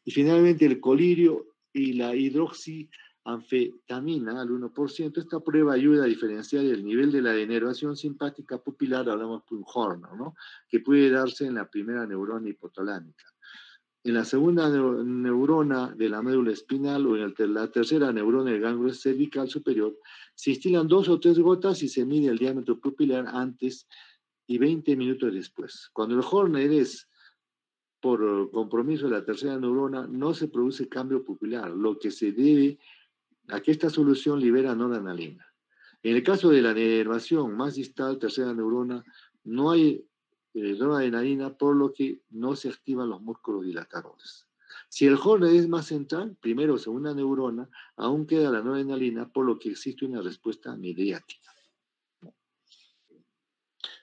Y finalmente el colirio y la hidroxianfetamina al 1%. Esta prueba ayuda a diferenciar el nivel de la denervación simpática pupilar, hablamos de un horno, ¿no? Que puede darse en la primera neurona hipotalámica, en la segunda neurona de la médula espinal o en la tercera neurona del ganglio cervical superior. Se instilan 2 o 3 gotas y se mide el diámetro pupilar antes y 20 minutos después. Cuando el Horner es por compromiso de la tercera neurona, no se produce cambio pupilar, lo que se debe a que esta solución libera noradrenalina. En el caso de la denervación más distal, tercera neurona, no hay noradrenalina, por lo que no se activan los músculos dilatadores. Si el Horner es más central, primera o segunda neurona, aún queda la noradrenalina, por lo que existe una respuesta mediática.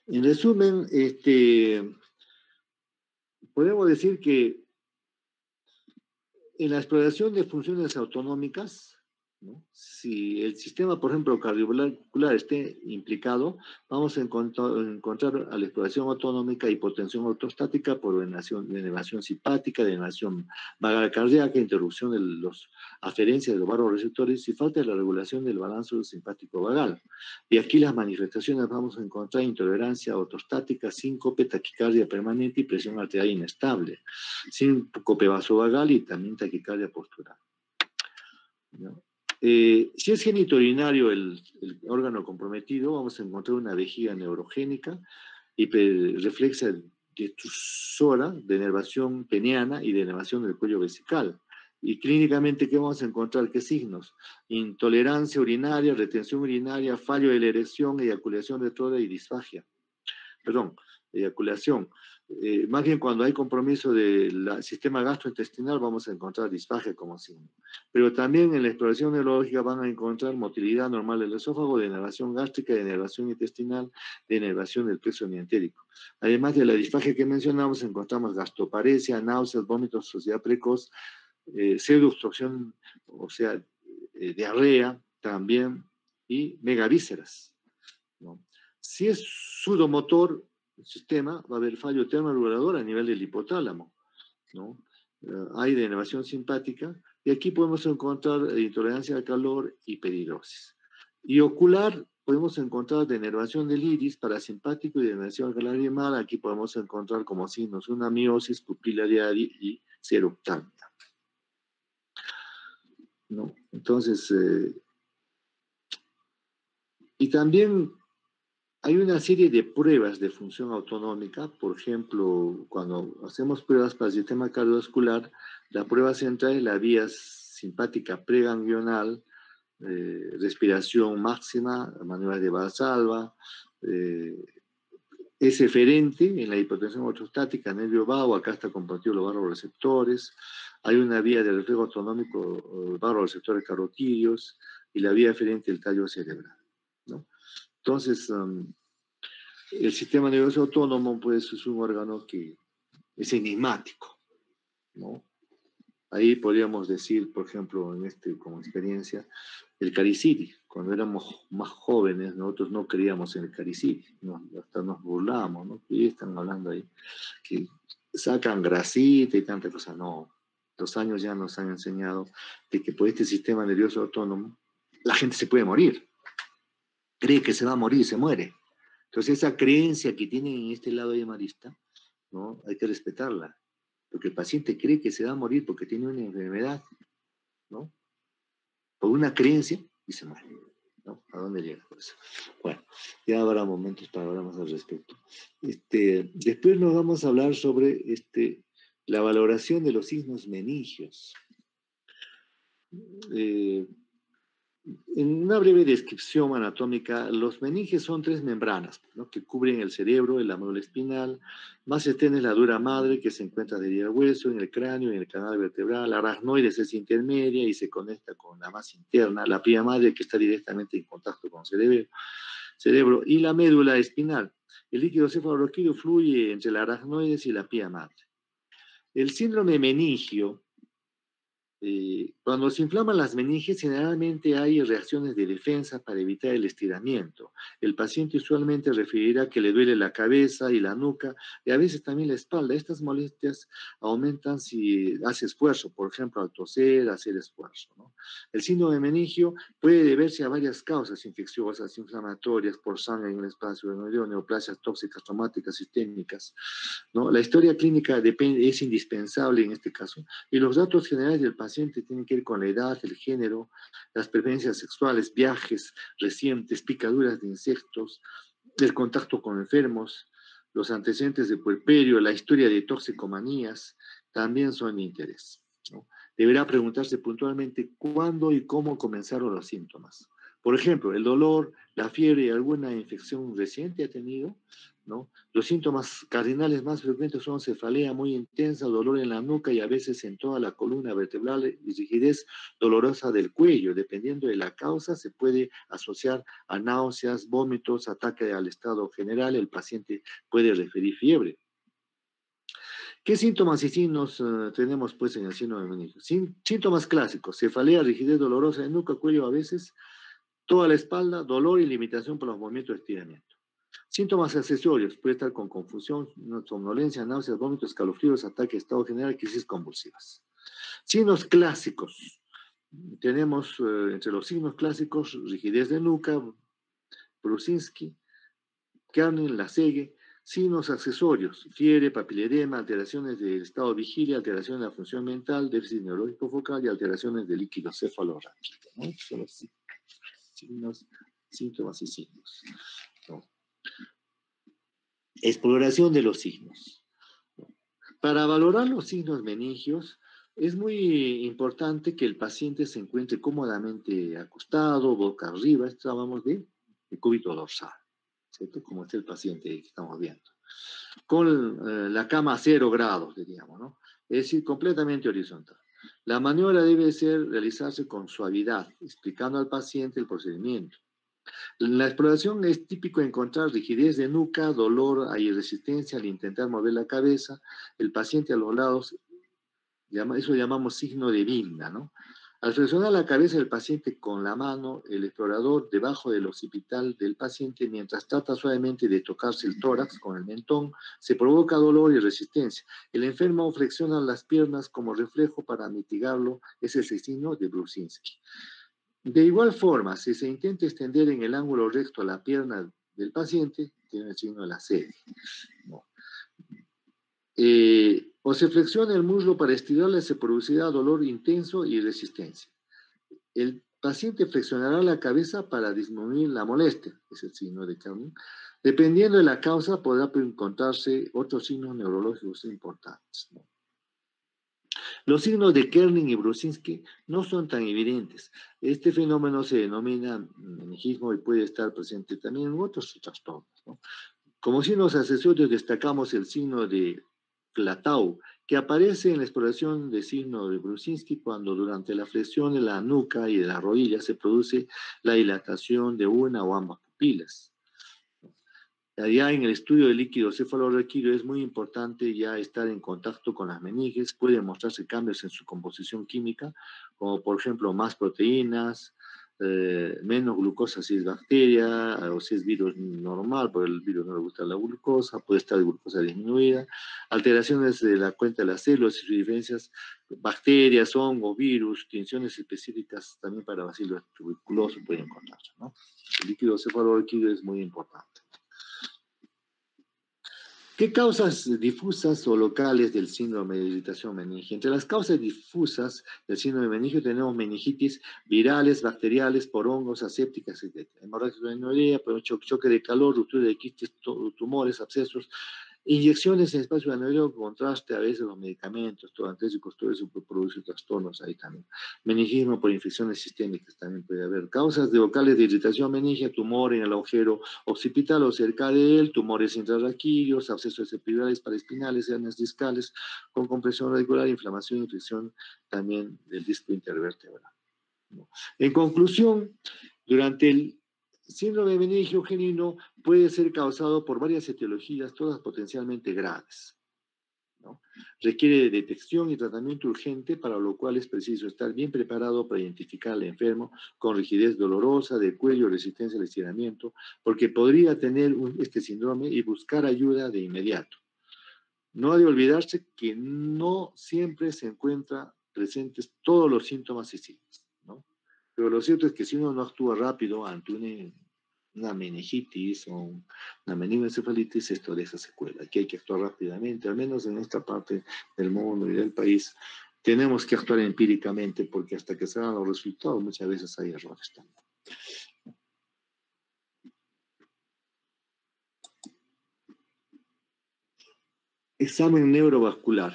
En resumen, podemos decir que en la exploración de funciones autonómicas, ¿no? Si el sistema, por ejemplo, cardiovascular esté implicado, vamos a encontrar a la exploración autonómica hipotensión ortostática por denervación simpática, denervación vagal cardíaca, interrupción de los aferencias de los vagoreceptores y falta de la regulación del balance simpático vagal. Y aquí las manifestaciones vamos a encontrar intolerancia ortostática, síncope, taquicardia permanente y presión arterial inestable, síncope vasovagal y también taquicardia postural, ¿no? Si es genitourinario el órgano comprometido, vamos a encontrar una vejiga neurogénica, hiperreflexa difusora, denervación peniana y denervación del cuello vesical. Y clínicamente, ¿qué vamos a encontrar? ¿Qué signos? Intolerancia urinaria, retención urinaria, fallo de la erección, eyaculación retrógrada y disfagia. Perdón, eyaculación. Más bien cuando hay compromiso del sistema gastrointestinal vamos a encontrar disfagia como signo. Pero también en la exploración neurológica van a encontrar motilidad normal del esófago, denervación gástrica, denervación intestinal, denervación del plexo mientérico. Además de la disfagia que mencionamos, encontramos gastroparesia, náuseas, vómitos, sociedad precoz, pseudoobstrucción, o sea, diarrea también, y megavísceras, ¿no? Si es sudomotor el sistema, va a haber fallo termorregulador a nivel del hipotálamo, ¿no? Hay denervación simpática, y aquí podemos encontrar intolerancia al calor y peridrosis. Y ocular, podemos encontrar denervación del iris, parasimpático y denervación lagrimal. Aquí podemos encontrar como signos una miosis pupilar y seroctamia, ¿no? Entonces, y también hay una serie de pruebas de función autonómica. Por ejemplo, cuando hacemos pruebas para el sistema cardiovascular, la prueba central es la vía simpática preganglional, respiración máxima, maniobras de Valsalva, es eferente en la hipotensión ortostática, nervio vago, acá está compartido los vagoreceptores. Hay una vía de reflejo autonómico, vagoreceptores carotídeos, y la vía eferente del tallo cerebral, ¿no? Entonces, el sistema nervioso autónomo, pues, es un órgano que es enigmático, ¿no? Ahí podríamos decir, por ejemplo, como experiencia, el caricidi. Cuando éramos más jóvenes, nosotros no creíamos en el caricidi, hasta nos burlábamos, ¿no? Y están hablando ahí que sacan grasita y tanta cosa. No, los años ya nos han enseñado de que por este sistema nervioso autónomo la gente se puede morir. Cree que se va a morir y se muere. Entonces esa creencia que tienen en este lado ayamarista, ¿no? Hay que respetarla, porque el paciente cree que se va a morir porque tiene una enfermedad, ¿no? Por una creencia y se muere, ¿no? ¿A dónde llega eso? Bueno, ya habrá momentos para hablar más al respecto. Después nos vamos a hablar sobre la valoración de los signos meningios. En una breve descripción anatómica, los meninges son 3 membranas, ¿no? Que cubren el cerebro, la médula espinal. Más extensa es la dura madre, que se encuentra adherida al hueso, en el cráneo, en el canal vertebral. La aracnoides es intermedia y se conecta con la más interna. La pía madre, que está directamente en contacto con el cerebro. Y la médula espinal. El líquido cefalorraquídeo fluye entre la aracnoides y la pía madre. El síndrome meningio Cuando se inflaman las meninges, generalmente hay reacciones de defensa para evitar el estiramiento. El paciente usualmente referirá que le duele la cabeza y la nuca y a veces también la espalda. Estas molestias aumentan si hace esfuerzo, por ejemplo, al toser, hacer esfuerzo, ¿no? El síndrome meningio puede deberse a varias causas infecciosas, inflamatorias, por sangre en el espacio aéreo, neoplasias tóxicas, traumáticas, sistémicas, ¿no? La historia clínica es indispensable en este caso y los datos generales del paciente tienen que ver con la edad, el género, las preferencias sexuales, viajes recientes, picaduras de insectos, el contacto con enfermos, los antecedentes de puerperio, la historia de toxicomanías, también son de interés, ¿no? Deberá preguntarse puntualmente cuándo y cómo comenzaron los síntomas. Por ejemplo, el dolor, la fiebre y alguna infección reciente ha tenido, ¿no? Los síntomas cardinales más frecuentes son cefalea muy intensa, dolor en la nuca y a veces en toda la columna vertebral y rigidez dolorosa del cuello. Dependiendo de la causa, se puede asociar a náuseas, vómitos, ataque al estado general. El paciente puede referir fiebre. ¿Qué síntomas y signos tenemos pues en el síndrome meningio? Síntomas clásicos: cefalea, rigidez dolorosa de nuca, cuello a veces, toda la espalda, dolor y limitación por los movimientos de estiramiento. Síntomas accesorios: puede estar con confusión, somnolencia, náuseas, vómitos, escalofríos, ataque de estado general, crisis convulsivas. Signos clásicos. Tenemos entre los signos clásicos rigidez de nuca, Brusinski, Kernin, Lasegue. Signos accesorios: fiebre, papiledema, alteraciones del estado de vigilia, alteraciones de la función mental, déficit neurológico focal y alteraciones del líquido cefalorráquido, ¿no? Estos son los signos, síntomas y signos, ¿no? Exploración de los signos. Para valorar los signos meningios, es muy importante que el paciente se encuentre cómodamente acostado, boca arriba. Esto hablamos de cúbito dorsal, ¿cierto? Como es el paciente que estamos viendo. Con la cama a 0 grados, diríamos, ¿no? Es decir, completamente horizontal. La maniobra debe realizarse con suavidad, explicando al paciente el procedimiento. En la exploración es típico encontrar rigidez de nuca, dolor, hay resistencia al intentar mover la cabeza, el paciente a los lados, eso llamamos signo de Vinda, ¿no? Al flexionar la cabeza del paciente con la mano, el explorador debajo del occipital del paciente, mientras trata suavemente de tocarse el tórax con el mentón, se provoca dolor y resistencia. El enfermo flexiona las piernas como reflejo para mitigarlo, ese es el signo de Brusinski. De igual forma, si se intenta extender en el ángulo recto la pierna del paciente, tiene el signo de la serie, ¿no? O se flexiona el muslo para estirarle, se producirá dolor intenso y resistencia. El paciente flexionará la cabeza para disminuir la molestia, es el signo de Kernin. Dependiendo de la causa, podrá encontrarse otros signos neurológicos importantes, ¿no? Los signos de Kernin y Brusinski no son tan evidentes. Este fenómeno se denomina meningismo y puede estar presente también en otros trastornos, ¿no? Como signos accesorios destacamos el signo de Platau, que aparece en la exploración del signo de Brusinski cuando durante la flexión de la nuca y de la rodilla se produce la dilatación de una o ambas pupilas. Ya en el estudio del líquido cefalorraquídeo es muy importante ya estar en contacto con las meninges. Pueden mostrarse cambios en su composición química, como por ejemplo más proteínas, menos glucosa si es bacteria, o si es virus normal, porque el virus no le gusta la glucosa, puede estar de glucosa disminuida, alteraciones de la cuenta de las células y sus diferencias, bacterias, hongos, virus, tinciones específicas también para bacilos tuberculosos pueden encontrarse, ¿no? El líquido cefalorraquídeo es muy importante. ¿Qué causas difusas o locales del síndrome de irritación meningia? Entre las causas difusas del síndrome meningio tenemos meningitis virales, bacteriales, por hongos, asépticas, etc. Hemorragia de por choque de calor, ruptura de quistes, tumores, abscesos, inyecciones en espacio anuario, contraste a veces los medicamentos, todo antésicos, todo eso puede producir trastornos ahí también. Meningismo por infecciones sistémicas también puede haber. Causas de locales de irritación meningia: tumor en el agujero occipital o cerca de él, tumores intrarraquídeos, abscesos epidurales, paraespinales, hernias discales con compresión radicular, inflamación e infección también del disco intervertebral, ¿no? En conclusión, durante el síndrome meningio genino puede ser causado por varias etiologías, todas potencialmente graves, ¿no? Requiere de detección y tratamiento urgente, para lo cual es preciso estar bien preparado para identificar al enfermo con rigidez dolorosa de cuello, resistencia al estiramiento, porque podría tener este síndrome y buscar ayuda de inmediato. No ha de olvidarse que no siempre se encuentran presentes todos los síntomas y signos, ¿no? Pero lo cierto es que si uno no actúa rápido ante una meningitis o una meningoencefalitis, esto deja secuela. Aquí hay que actuar rápidamente, al menos en esta parte del mundo y del país. Tenemos que actuar empíricamente, porque hasta que se hagan los resultados muchas veces hay errores también. Examen neurovascular.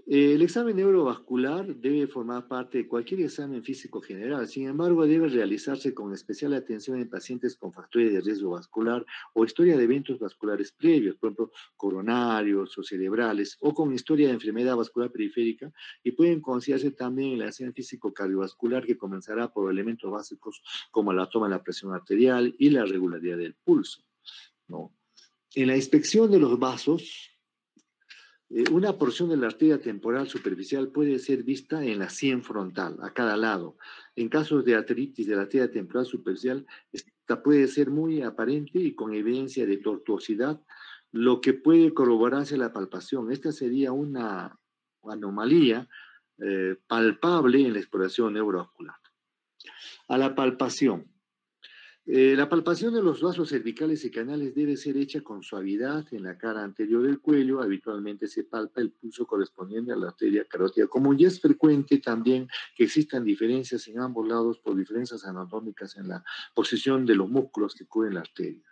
El examen neurovascular debe formar parte de cualquier examen físico general. Sin embargo, debe realizarse con especial atención en pacientes con factores de riesgo vascular o historia de eventos vasculares previos, por ejemplo, coronarios o cerebrales, o con historia de enfermedad vascular periférica, y pueden considerarse también el examen físico cardiovascular, que comenzará por elementos básicos como la toma de la presión arterial y la regularidad del pulso, ¿no? En la inspección de los vasos, una porción de la arteria temporal superficial puede ser vista en la sien frontal, a cada lado. En casos de arteritis de la arteria temporal superficial, esta puede ser muy aparente y con evidencia de tortuosidad, lo que puede corroborarse la palpación. Esta sería una anomalía palpable en la exploración neurovascular. A la palpación. La palpación de los vasos cervicales y canales debe ser hecha con suavidad en la cara anterior del cuello. Habitualmente se palpa el pulso correspondiente a la arteria carótida común, y es frecuente también que existan diferencias en ambos lados por diferencias anatómicas en la posición de los músculos que cubren la arteria.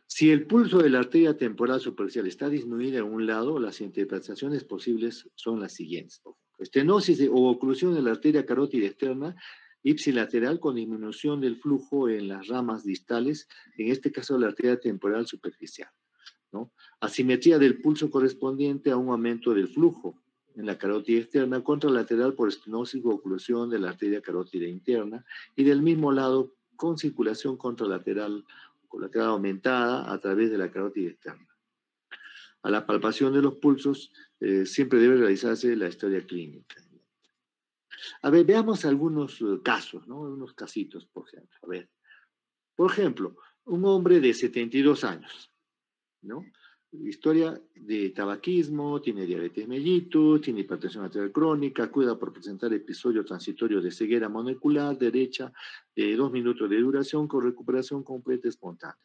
Si el pulso de la arteria temporal superficial está disminuida en un lado, las interpretaciones posibles son las siguientes. Estenosis o oclusión de la arteria carótida externa ipsilateral con disminución del flujo en las ramas distales, en este caso la arteria temporal superficial, ¿no? Asimetría del pulso correspondiente a un aumento del flujo en la carótida externa, contralateral por estenosis o oclusión de la arteria carótida interna, y del mismo lado con circulación contralateral aumentada a través de la carótida externa. A la palpación de los pulsos siempre debe realizarse la historia clínica. A ver, veamos algunos casos, ¿no? Unos casitos, por ejemplo. A ver, por ejemplo, un hombre de 72 años, ¿no? Historia de tabaquismo, tiene diabetes mellitus, tiene hipertensión arterial crónica, cuida por presentar episodio transitorio de ceguera monocular derecha de 2 minutos de duración con recuperación completa espontánea.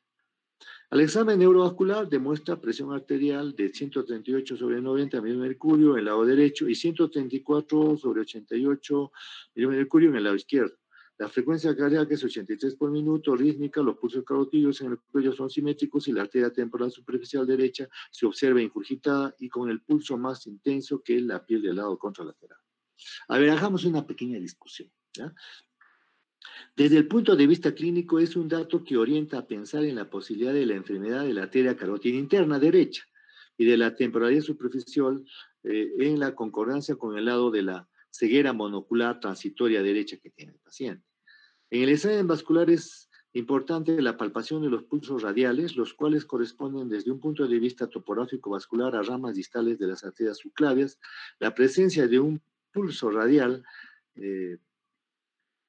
Al examen neurovascular demuestra presión arterial de 138/90 milímetros de mercurio en el lado derecho y 134/88 milímetros de mercurio en el lado izquierdo. La frecuencia cardíaca es 83 por minuto, rítmica, los pulsos carotídeos en el cuello son simétricos y la arteria temporal superficial derecha se observa ingurgitada y con el pulso más intenso que la piel del lado contralateral. A ver, hagamos una pequeña discusión, ¿ya? Desde el punto de vista clínico, es un dato que orienta a pensar en la posibilidad de la enfermedad de la arteria carótida interna derecha y de la temporalidad superficial en la concordancia con el lado de la ceguera monocular transitoria derecha que tiene el paciente. En el examen vascular es importante la palpación de los pulsos radiales, los cuales corresponden desde un punto de vista topográfico vascular a ramas distales de las arterias subclavias. La presencia de un pulso radial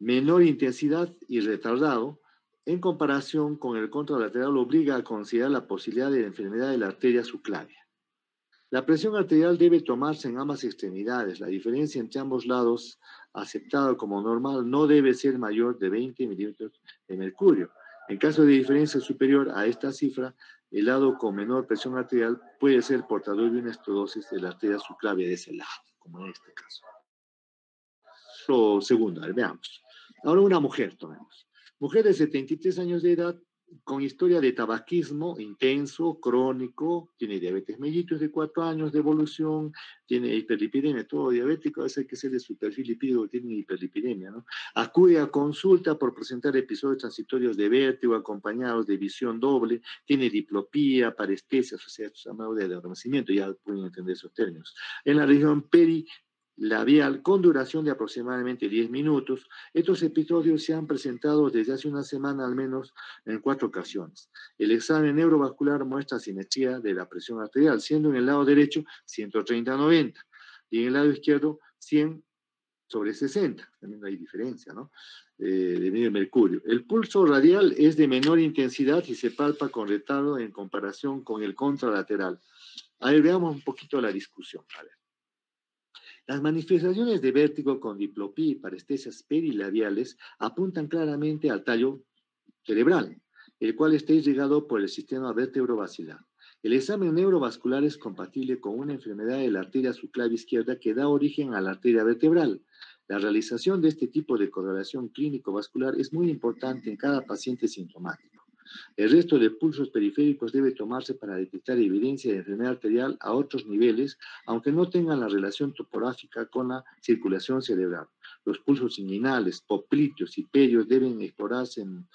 menor intensidad y retardado en comparación con el contralateral obliga a considerar la posibilidad de la enfermedad de la arteria subclavia. La presión arterial debe tomarse en ambas extremidades. La diferencia entre ambos lados, aceptada como normal, no debe ser mayor de 20 milímetros de mercurio. En caso de diferencia superior a esta cifra, el lado con menor presión arterial puede ser portador de una estenosis de la arteria subclavia de ese lado, como en este caso. Lo segundo, veamos. Ahora una mujer, tomemos. Mujer de 73 años de edad, con historia de tabaquismo intenso, crónico, tiene diabetes mellitus de 4 años de evolución, tiene hiperlipidemia, todo diabético, a veces hay que ser de su perfil lipídico, tiene hiperlipidemia, ¿no? Acude a consulta por presentar episodios transitorios de vértigo acompañados de visión doble, tiene diplopía, parestesia, o sea, de adormecimiento, ya pueden entender esos términos. En la región labial con duración de aproximadamente 10 minutos. Estos episodios se han presentado desde hace una semana al menos en 4 ocasiones. El examen neurovascular muestra simetría de la presión arterial, siendo en el lado derecho 130/90 y en el lado izquierdo 100/60. También hay diferencia, ¿no? De medio mercurio. El pulso radial es de menor intensidad y se palpa con retardo en comparación con el contralateral. A ver, veamos un poquito la discusión. A ver. Las manifestaciones de vértigo con diplopía y parestesias perilabiales apuntan claramente al tallo cerebral, el cual está irrigado por el sistema vertebrovascular. El examen neurovascular es compatible con una enfermedad de la arteria subclavia izquierda que da origen a la arteria vertebral. La realización de este tipo de correlación clínico-vascular es muy importante en cada paciente sintomático. El resto de pulsos periféricos debe tomarse para detectar evidencia de enfermedad arterial a otros niveles, aunque no tengan la relación topográfica con la circulación cerebral. Los pulsos inguinales, popliteos y pedios deben explorarse en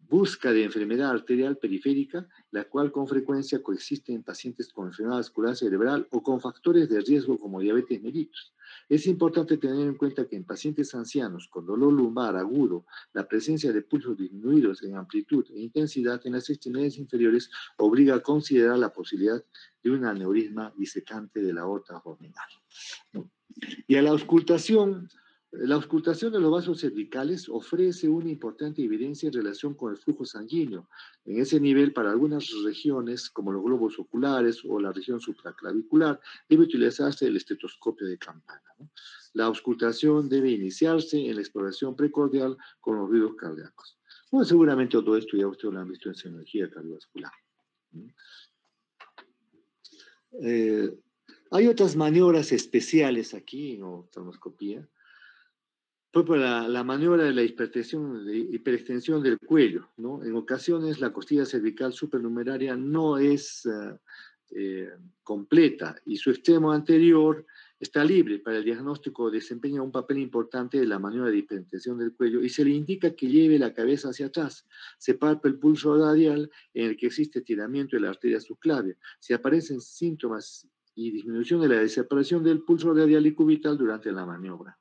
busca de enfermedad arterial periférica, la cual con frecuencia coexiste en pacientes con enfermedad vascular cerebral o con factores de riesgo como diabetes mellitus. Es importante tener en cuenta que en pacientes ancianos con dolor lumbar agudo, la presencia de pulsos disminuidos en amplitud e intensidad en las extremidades inferiores obliga a considerar la posibilidad de un aneurisma disecante de la aorta abdominal. Y a la auscultación de los vasos cervicales ofrece una importante evidencia en relación con el flujo sanguíneo. En ese nivel, para algunas regiones, como los globos oculares o la región supraclavicular, debe utilizarse el estetoscopio de campana, ¿no? La auscultación debe iniciarse en la exploración precordial con los ruidos cardíacos. Bueno, seguramente todo esto ya ustedes lo han visto en semiología cardiovascular. Hay otras maniobras especiales aquí en oftalmoscopía. Por ejemplo, la maniobra de la hiperextensión del cuello, ¿no? En ocasiones la costilla cervical supernumeraria no es completa y su extremo anterior está libre. Para el diagnóstico desempeña un papel importante de la maniobra de hiperextensión del cuello y se le indica que lleve la cabeza hacia atrás. Se palpa el pulso radial en el que existe estiramiento de la arteria subclavia. Si aparecen síntomas y disminución de la desaparición del pulso radial y cubital durante la maniobra,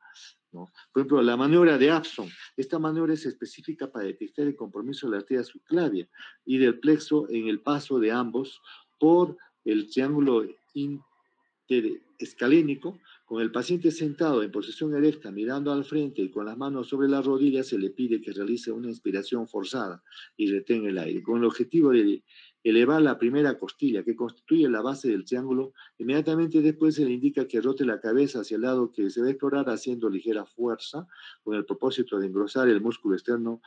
¿no? Por ejemplo, la maniobra de Abson. Esta maniobra es específica para detectar el compromiso de la arteria subclavia y del plexo en el paso de ambos por el triángulo interescalénico. Con el paciente sentado en posición erecta, mirando al frente y con las manos sobre las rodillas, se le pide que realice una inspiración forzada y retenga el aire, con el objetivo de elevar la primera costilla, que constituye la base del triángulo. Inmediatamente después se le indica que rote la cabeza hacia el lado que se va a explorar haciendo ligera fuerza, con el propósito de engrosar el músculo externo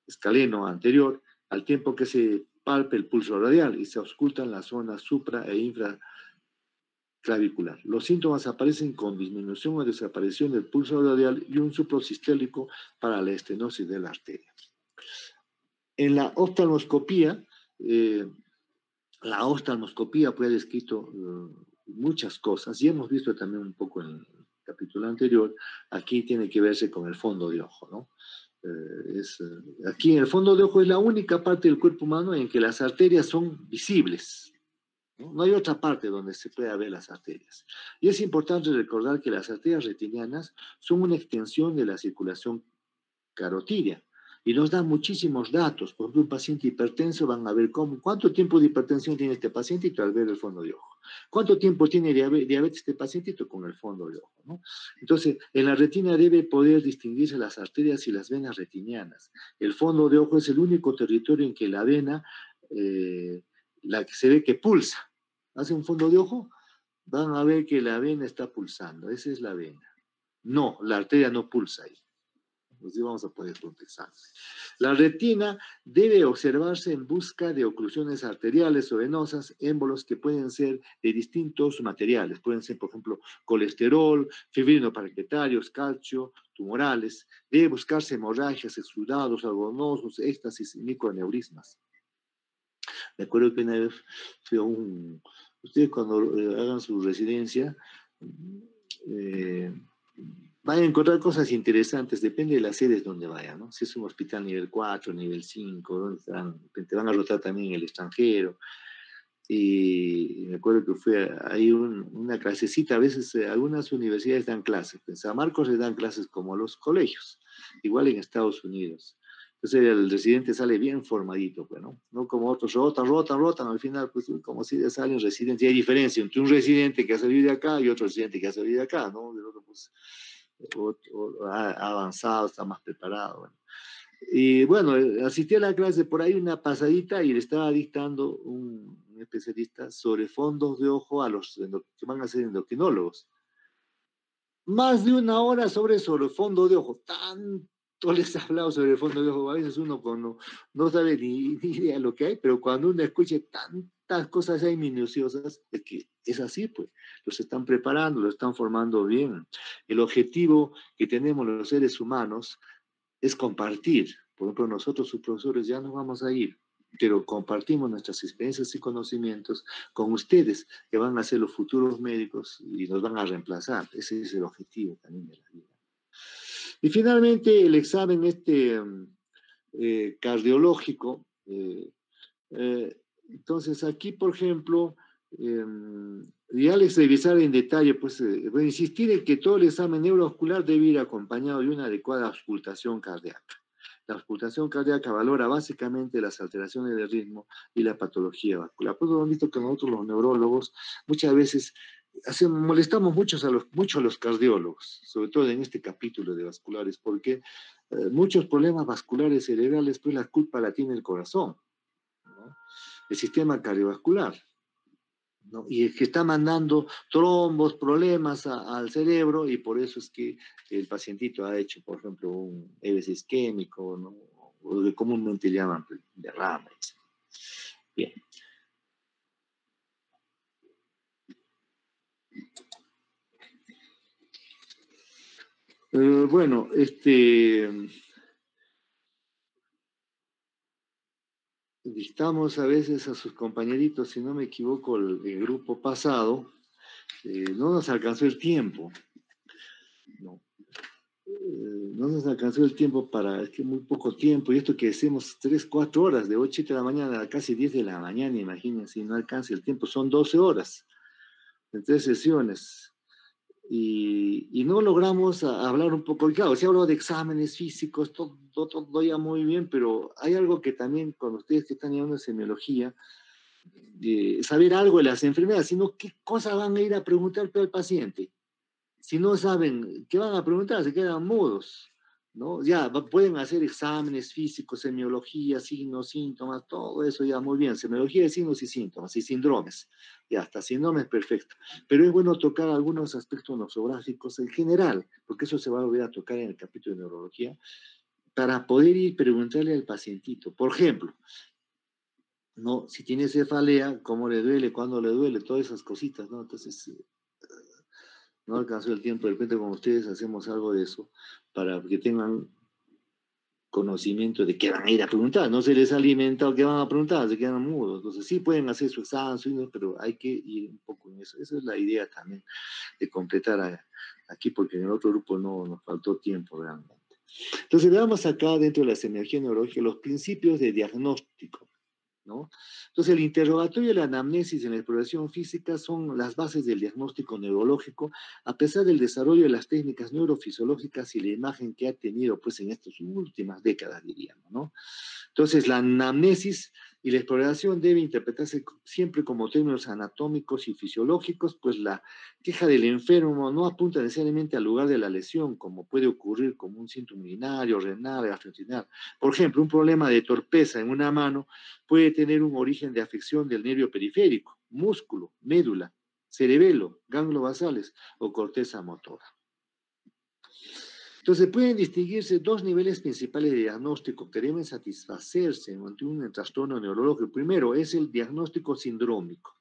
escaleno anterior, al tiempo que se palpe el pulso radial y se auscultan las zonas supra e infraclavicular. Los síntomas aparecen con disminución o desaparición del pulso radial y un suprasistélico para la estenosis de la arteria. En la oftalmoscopía, puede haber descrito muchas cosas, y hemos visto también un poco en el capítulo anterior. Aquí tiene que verse con el fondo de ojo, ¿no? Aquí en el fondo de ojo es la única parte del cuerpo humano en que las arterias son visibles, ¿no? No hay otra parte donde se pueda ver las arterias. Y es importante recordar que las arterias retinianas son una extensión de la circulación carotidia y nos dan muchísimos datos. Por ejemplo, un paciente hipertenso, van a ver cuánto tiempo de hipertensión tiene este pacientito al ver el fondo de ojo. ¿Cuánto tiempo tiene diabetes este pacientito con el fondo de ojo, ¿no? Entonces, en la retina debe poder distinguirse las arterias y las venas retinianas. El fondo de ojo es el único territorio en que la vena, la que se ve que pulsa. Hace un fondo de ojo, van a ver que la vena está pulsando. Esa es la vena. No, la arteria no pulsa ahí. Así vamos a poder contestar. La retina debe observarse en busca de oclusiones arteriales o venosas, émbolos que pueden ser de distintos materiales. Pueden ser, por ejemplo, colesterol, fibrinoplaquetarios, calcio, tumorales. Debe buscarse hemorragias, exudados, algodonosos, éxtasis y microaneurismas. Me acuerdo que una vez fui a ustedes cuando hagan su residencia, van a encontrar cosas interesantes, depende de las sedes donde vayan, ¿no? Si es un hospital nivel 4, nivel 5, te van a rotar también en el extranjero. y me acuerdo que fue ahí una clasecita, a veces algunas universidades dan clases, en San Marcos les dan clases como los colegios, igual en Estados Unidos. Entonces el residente sale bien formadito, pues, ¿no? No como otros rotan, al final, pues como si salen residentes, y hay diferencia entre un residente que ha salido de acá y otro residente que ha salido de acá, ¿no? El otro, pues, ha avanzado, está más preparado, bueno. Y bueno, asistí a la clase por ahí una pasadita y le estaba dictando un especialista sobre fondos de ojo a los que van a ser endocrinólogos. Más de una hora sobre fondo de ojo. Tanto les he hablado sobre el fondo de ojo. A veces uno no sabe ni idea de lo que hay, pero cuando uno escucha tantas cosas ahí minuciosas, es que es así, pues. Los están preparando, los están formando bien. El objetivo que tenemos los seres humanos es compartir. Por ejemplo, nosotros, sus profesores, ya nos vamos a ir, pero compartimos nuestras experiencias y conocimientos con ustedes, que van a ser los futuros médicos y nos van a reemplazar. Ese es el objetivo también de la vida. Y finalmente, el examen cardiológico. Entonces, aquí, por ejemplo, ya les revisar en detalle, pues voy a insistir en que todo el examen neurovascular debe ir acompañado de una adecuada auscultación cardíaca. La auscultación cardíaca valora básicamente las alteraciones del ritmo y la patología vascular. Pues hemos visto que nosotros los neurólogos muchas veces molestamos mucho a los cardiólogos, sobre todo en este capítulo de vasculares, porque muchos problemas vasculares cerebrales, pues la culpa la tiene el corazón, ¿no? El sistema cardiovascular, ¿no? Y es que está mandando trombos, problemas al cerebro, y por eso es que el pacientito ha hecho, por ejemplo, un EVC isquémico, ¿no? O que comúnmente llaman derrame. Bien. Bueno, dictamos a veces a sus compañeritos, si no me equivoco, el grupo pasado, no nos alcanzó el tiempo, no. No nos alcanzó el tiempo es que muy poco tiempo, y esto que hacemos 3, 4 horas, de 8 de la mañana a casi 10 de la mañana, imagínense, no alcanza el tiempo, son 12 horas, en 3 sesiones, y no logramos hablar un poco, claro, se habló de exámenes físicos, todo ya muy bien, pero hay algo que también con ustedes que están llevando semiología, saber algo de las enfermedades, sino qué cosas van a ir a preguntar al paciente. Si no saben qué van a preguntar, se quedan mudos, ¿no? Ya pueden hacer exámenes físicos, semiología, signos, síntomas, todo eso ya muy bien. Semiología de signos y síntomas y síndromes. Ya hasta síndromes, perfecto. Pero es bueno tocar algunos aspectos nosográficos en general, porque eso se va a volver a tocar en el capítulo de neurología, para poder ir preguntarle al pacientito. Por ejemplo, ¿no? Si tiene cefalea, ¿cómo le duele? ¿Cuándo le duele? Todas esas cositas, ¿no? Entonces, no alcanzó el tiempo, de repente con ustedes hacemos algo de eso para que tengan conocimiento de qué van a ir a preguntar. No se les ha alimentado qué van a preguntar, se quedan mudos. Entonces sí pueden hacer su examen, pero hay que ir un poco en eso. Esa es la idea también de completar aquí, porque en el otro grupo no nos faltó tiempo realmente. Entonces veamos acá dentro de la semiología neurológica los principios de diagnóstico, ¿no? Entonces, el interrogatorio y la anamnesis en la exploración física son las bases del diagnóstico neurológico, a pesar del desarrollo de las técnicas neurofisiológicas y la imagen que ha tenido, pues, en estas últimas décadas, diríamos, ¿no? Entonces, la anamnesis y la exploración debe interpretarse siempre como términos anatómicos y fisiológicos, pues la queja del enfermo no apunta necesariamente al lugar de la lesión, como puede ocurrir como un síntoma urinario, renal, gastrointestinal. Por ejemplo, un problema de torpeza en una mano puede tener un origen de afección del nervio periférico, músculo, médula, cerebelo, ganglios basales o corteza motora. Entonces, pueden distinguirse dos niveles principales de diagnóstico que deben satisfacerse ante un trastorno neurológico. Primero es el diagnóstico sindrómico,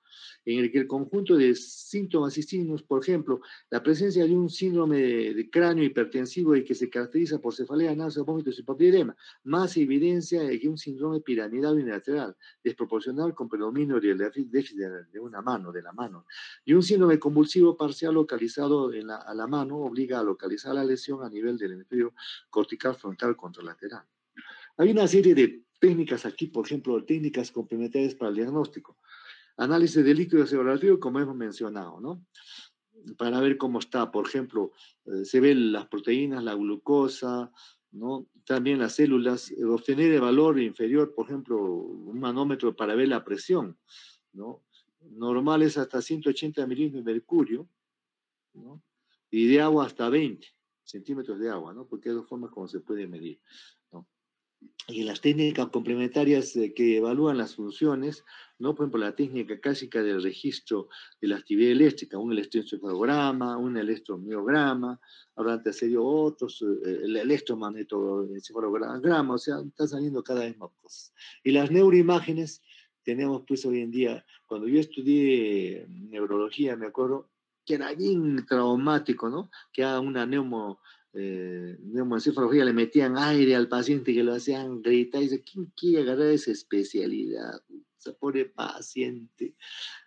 en el que el conjunto de síntomas y signos, por ejemplo, la presencia de un síndrome de cráneo hipertensivo y que se caracteriza por cefalea, náuseas, vómitos y papilledema, más evidencia de que un síndrome piramidal unilateral, desproporcional con predominio del déficit de una mano, de la mano, y un síndrome convulsivo parcial localizado a la mano obliga a localizar la lesión a nivel del hemisferio cortical frontal contralateral. Hay una serie de técnicas aquí, por ejemplo, técnicas complementarias para el diagnóstico. análisis de líquido cefalorraquídeo, como hemos mencionado, ¿no? Para ver cómo está, por ejemplo, se ven las proteínas, la glucosa, ¿no? También las células, obtener el valor inferior, por ejemplo, un manómetro para ver la presión, ¿no? Normal es hasta 180 milímetros de mercurio, ¿no? Y de agua hasta 20 centímetros de agua, ¿no? Porque hay dos formas como se puede medir, ¿no? Y las técnicas complementarias que evalúan las funciones, ¿no? Por ejemplo, la técnica clásica del registro de la actividad eléctrica, un electroencefalograma, un electromiograma, ahora antes se dio otros, el electromagnetoencefalograma, o sea, están saliendo cada vez más cosas. Y las neuroimágenes, tenemos pues hoy en día, cuando yo estudié neurología, me acuerdo que era bien traumático, ¿no? Que era una neumoencefalografía, le metían aire al paciente que lo hacían gritar y dice, ¿quién quiere agarrar esa especialidad? Ese pobre paciente,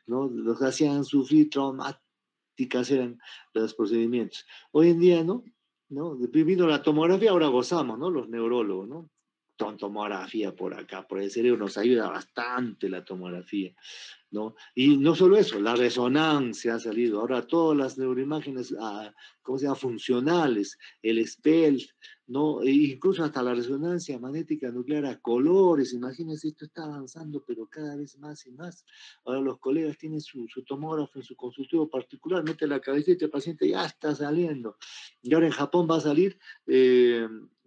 ¿no? Los hacían sufrir, traumáticas eran los procedimientos. Hoy en día, ¿no? Vino la tomografía, ahora gozamos, ¿no? Los neurólogos, ¿no? Tomografía por acá, por el cerebro, nos ayuda bastante la tomografía, ¿no? Y no solo eso, la resonancia ha salido, ahora todas las neuroimágenes, ¿cómo se llama? Funcionales, el SPEL, ¿no? E incluso hasta la resonancia magnética nuclear a colores, imagínense, esto está avanzando, pero cada vez más y más. Ahora los colegas tienen su tomógrafo en su consultorio particular, mete la cabecita, el paciente ya está saliendo. Y ahora en Japón va a salir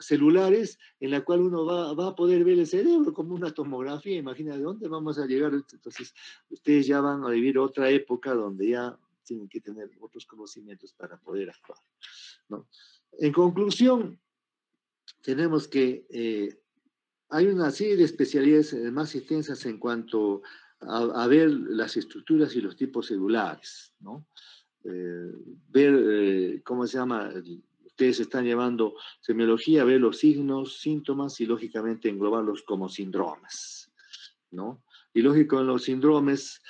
celulares en la cual uno va a poder ver el cerebro como una tomografía, imagina de dónde vamos a llegar. Entonces, ustedes ya van a vivir otra época donde ya tienen que tener otros conocimientos para poder actuar, ¿no? En conclusión, tenemos que hay una serie de especialidades más extensas en cuanto a ver las estructuras y los tipos celulares, ¿no? Ver, ¿cómo se llama? Ustedes están llevando semiología, ver los signos, síntomas y lógicamente englobarlos como síndromes, ¿no? Y lógico, en los síndromes,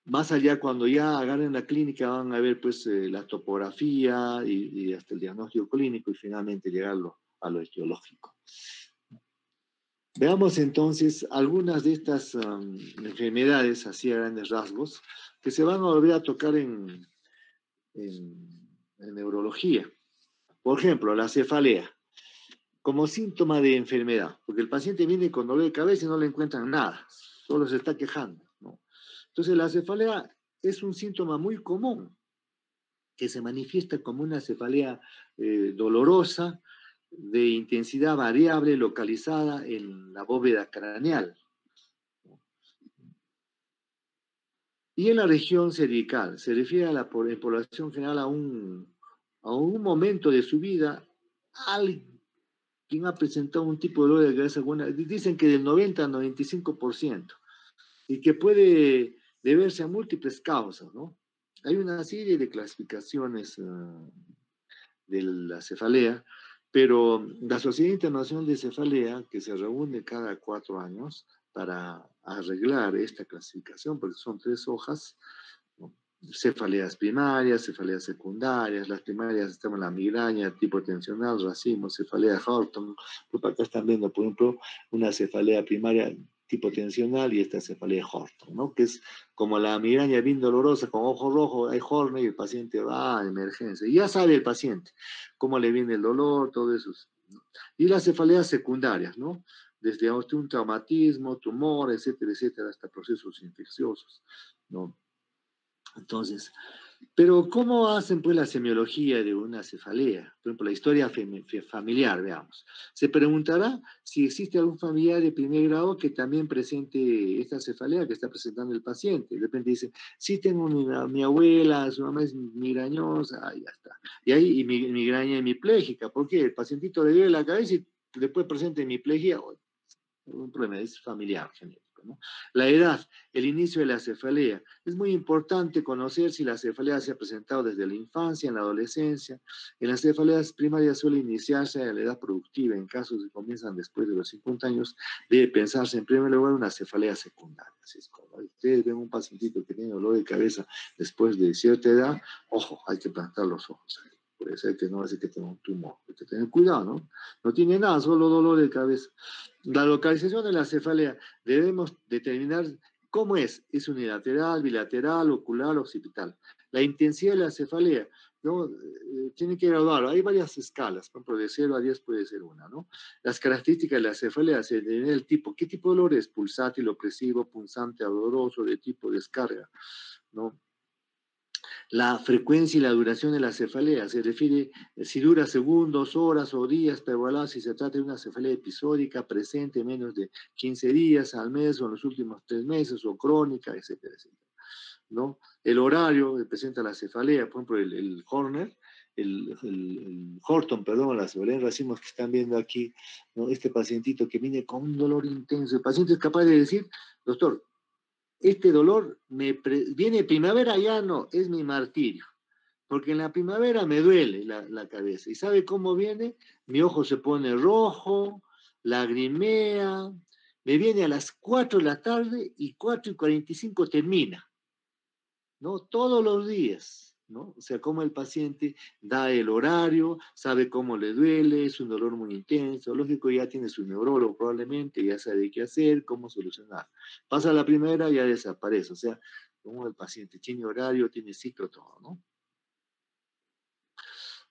más allá cuando ya agarren la clínica van a ver pues la topografía y hasta el diagnóstico clínico y finalmente llegar a lo etiológico. Veamos entonces algunas de estas enfermedades, así a grandes rasgos, que se van a volver a tocar en neurología. Por ejemplo, la cefalea, como síntoma de enfermedad, porque el paciente viene con dolor de cabeza y no le encuentran nada, solo se está quejando, ¿no? Entonces, la cefalea es un síntoma muy común, que se manifiesta como una cefalea dolorosa, de intensidad variable, localizada en la bóveda craneal. Y en la región cervical, se refiere a la población general a un momento de su vida, alguien ha presentado un tipo de dolor de cabeza, dicen que del 90 al 95%, y que puede deberse a múltiples causas, ¿no? Hay una serie de clasificaciones de la cefalea, pero la Sociedad Internacional de Cefalea, que se reúne cada 4 años para arreglar esta clasificación, porque son 3 hojas, ¿no? Cefaleas primarias, cefaleas secundarias, las primarias están en la migraña, tipo tensional, racimo, cefalea Horton, pues acá están viendo, por ejemplo, una cefalea primaria tipo tensional y esta cefalea Horton, ¿no? Que es como la migraña bien dolorosa, con ojo rojo, hay Horner y el paciente va a emergencia. Y ya sabe el paciente cómo le viene el dolor, todo eso, ¿no? Y las cefaleas secundarias, ¿no? Desde un traumatismo, tumor, etcétera, etcétera, hasta procesos infecciosos, ¿no? Entonces, pero ¿cómo hacen pues la semiología de una cefalea? Por ejemplo, la historia familiar, veamos. Se preguntará si existe algún familiar de primer grado que también presente esta cefalea que está presentando el paciente. De repente dice, sí tengo mi abuela, su mamá es migrañosa, ya está. Y ahí migraña hemipléjica, ¿por qué? El pacientito le duele la cabeza y después presenta hemiplegia, un problema, es familiar genético, ¿no? La edad, el inicio de la cefalea. Es muy importante conocer si la cefalea se ha presentado desde la infancia, en la adolescencia. En las cefaleas primarias suele iniciarse a la edad productiva. En casos que comienzan después de los 50 años, debe pensarse en primer lugar una cefalea secundaria. Así es como ustedes ven un pacientito que tiene dolor de cabeza después de cierta edad, ojo, hay que plantar los ojos ahí. Puede ser que no, hace que tenga un tumor. Hay que tener cuidado, ¿no? No tiene nada, solo dolor de cabeza. La localización de la cefalea, debemos determinar ¿Cómo es? Es unilateral, bilateral, ocular, occipital. La intensidad de la cefalea, ¿no? Tiene que graduarlo. Hay varias escalas, por ejemplo, de 0 a 10 puede ser una, ¿no? Las características de la cefalea se ven en el tipo. ¿Qué tipo de dolor es? Pulsátil, opresivo, punzante, doloroso, de tipo descarga, ¿no? La frecuencia y la duración de la cefalea se refiere si dura segundos, horas o días, pero igual si se trata de una cefalea episódica presente menos de 15 días al mes o en los últimos 3 meses o crónica, etcétera, etcétera, ¿no? El horario que presenta la cefalea, por ejemplo, el Horner, el Horton, perdón, la cefalea en racimos que están viendo aquí, ¿no? Este pacientito que viene con un dolor intenso, el paciente es capaz de decir, doctor, este dolor viene primavera, ya no, es mi martirio. Porque en la primavera me duele la cabeza. ¿Y sabe cómo viene? Mi ojo se pone rojo, lagrimea, me viene a las 4 de la tarde y 4:45 termina, ¿no? Todos los días, ¿no? O sea, cómo el paciente da el horario, sabe cómo le duele, es un dolor muy intenso, lógico, ya tiene su neurólogo probablemente, ya sabe qué hacer, cómo solucionar. Pasa la primera, ya desaparece, o sea, como el paciente tiene horario, tiene ciclo, todo, ¿no?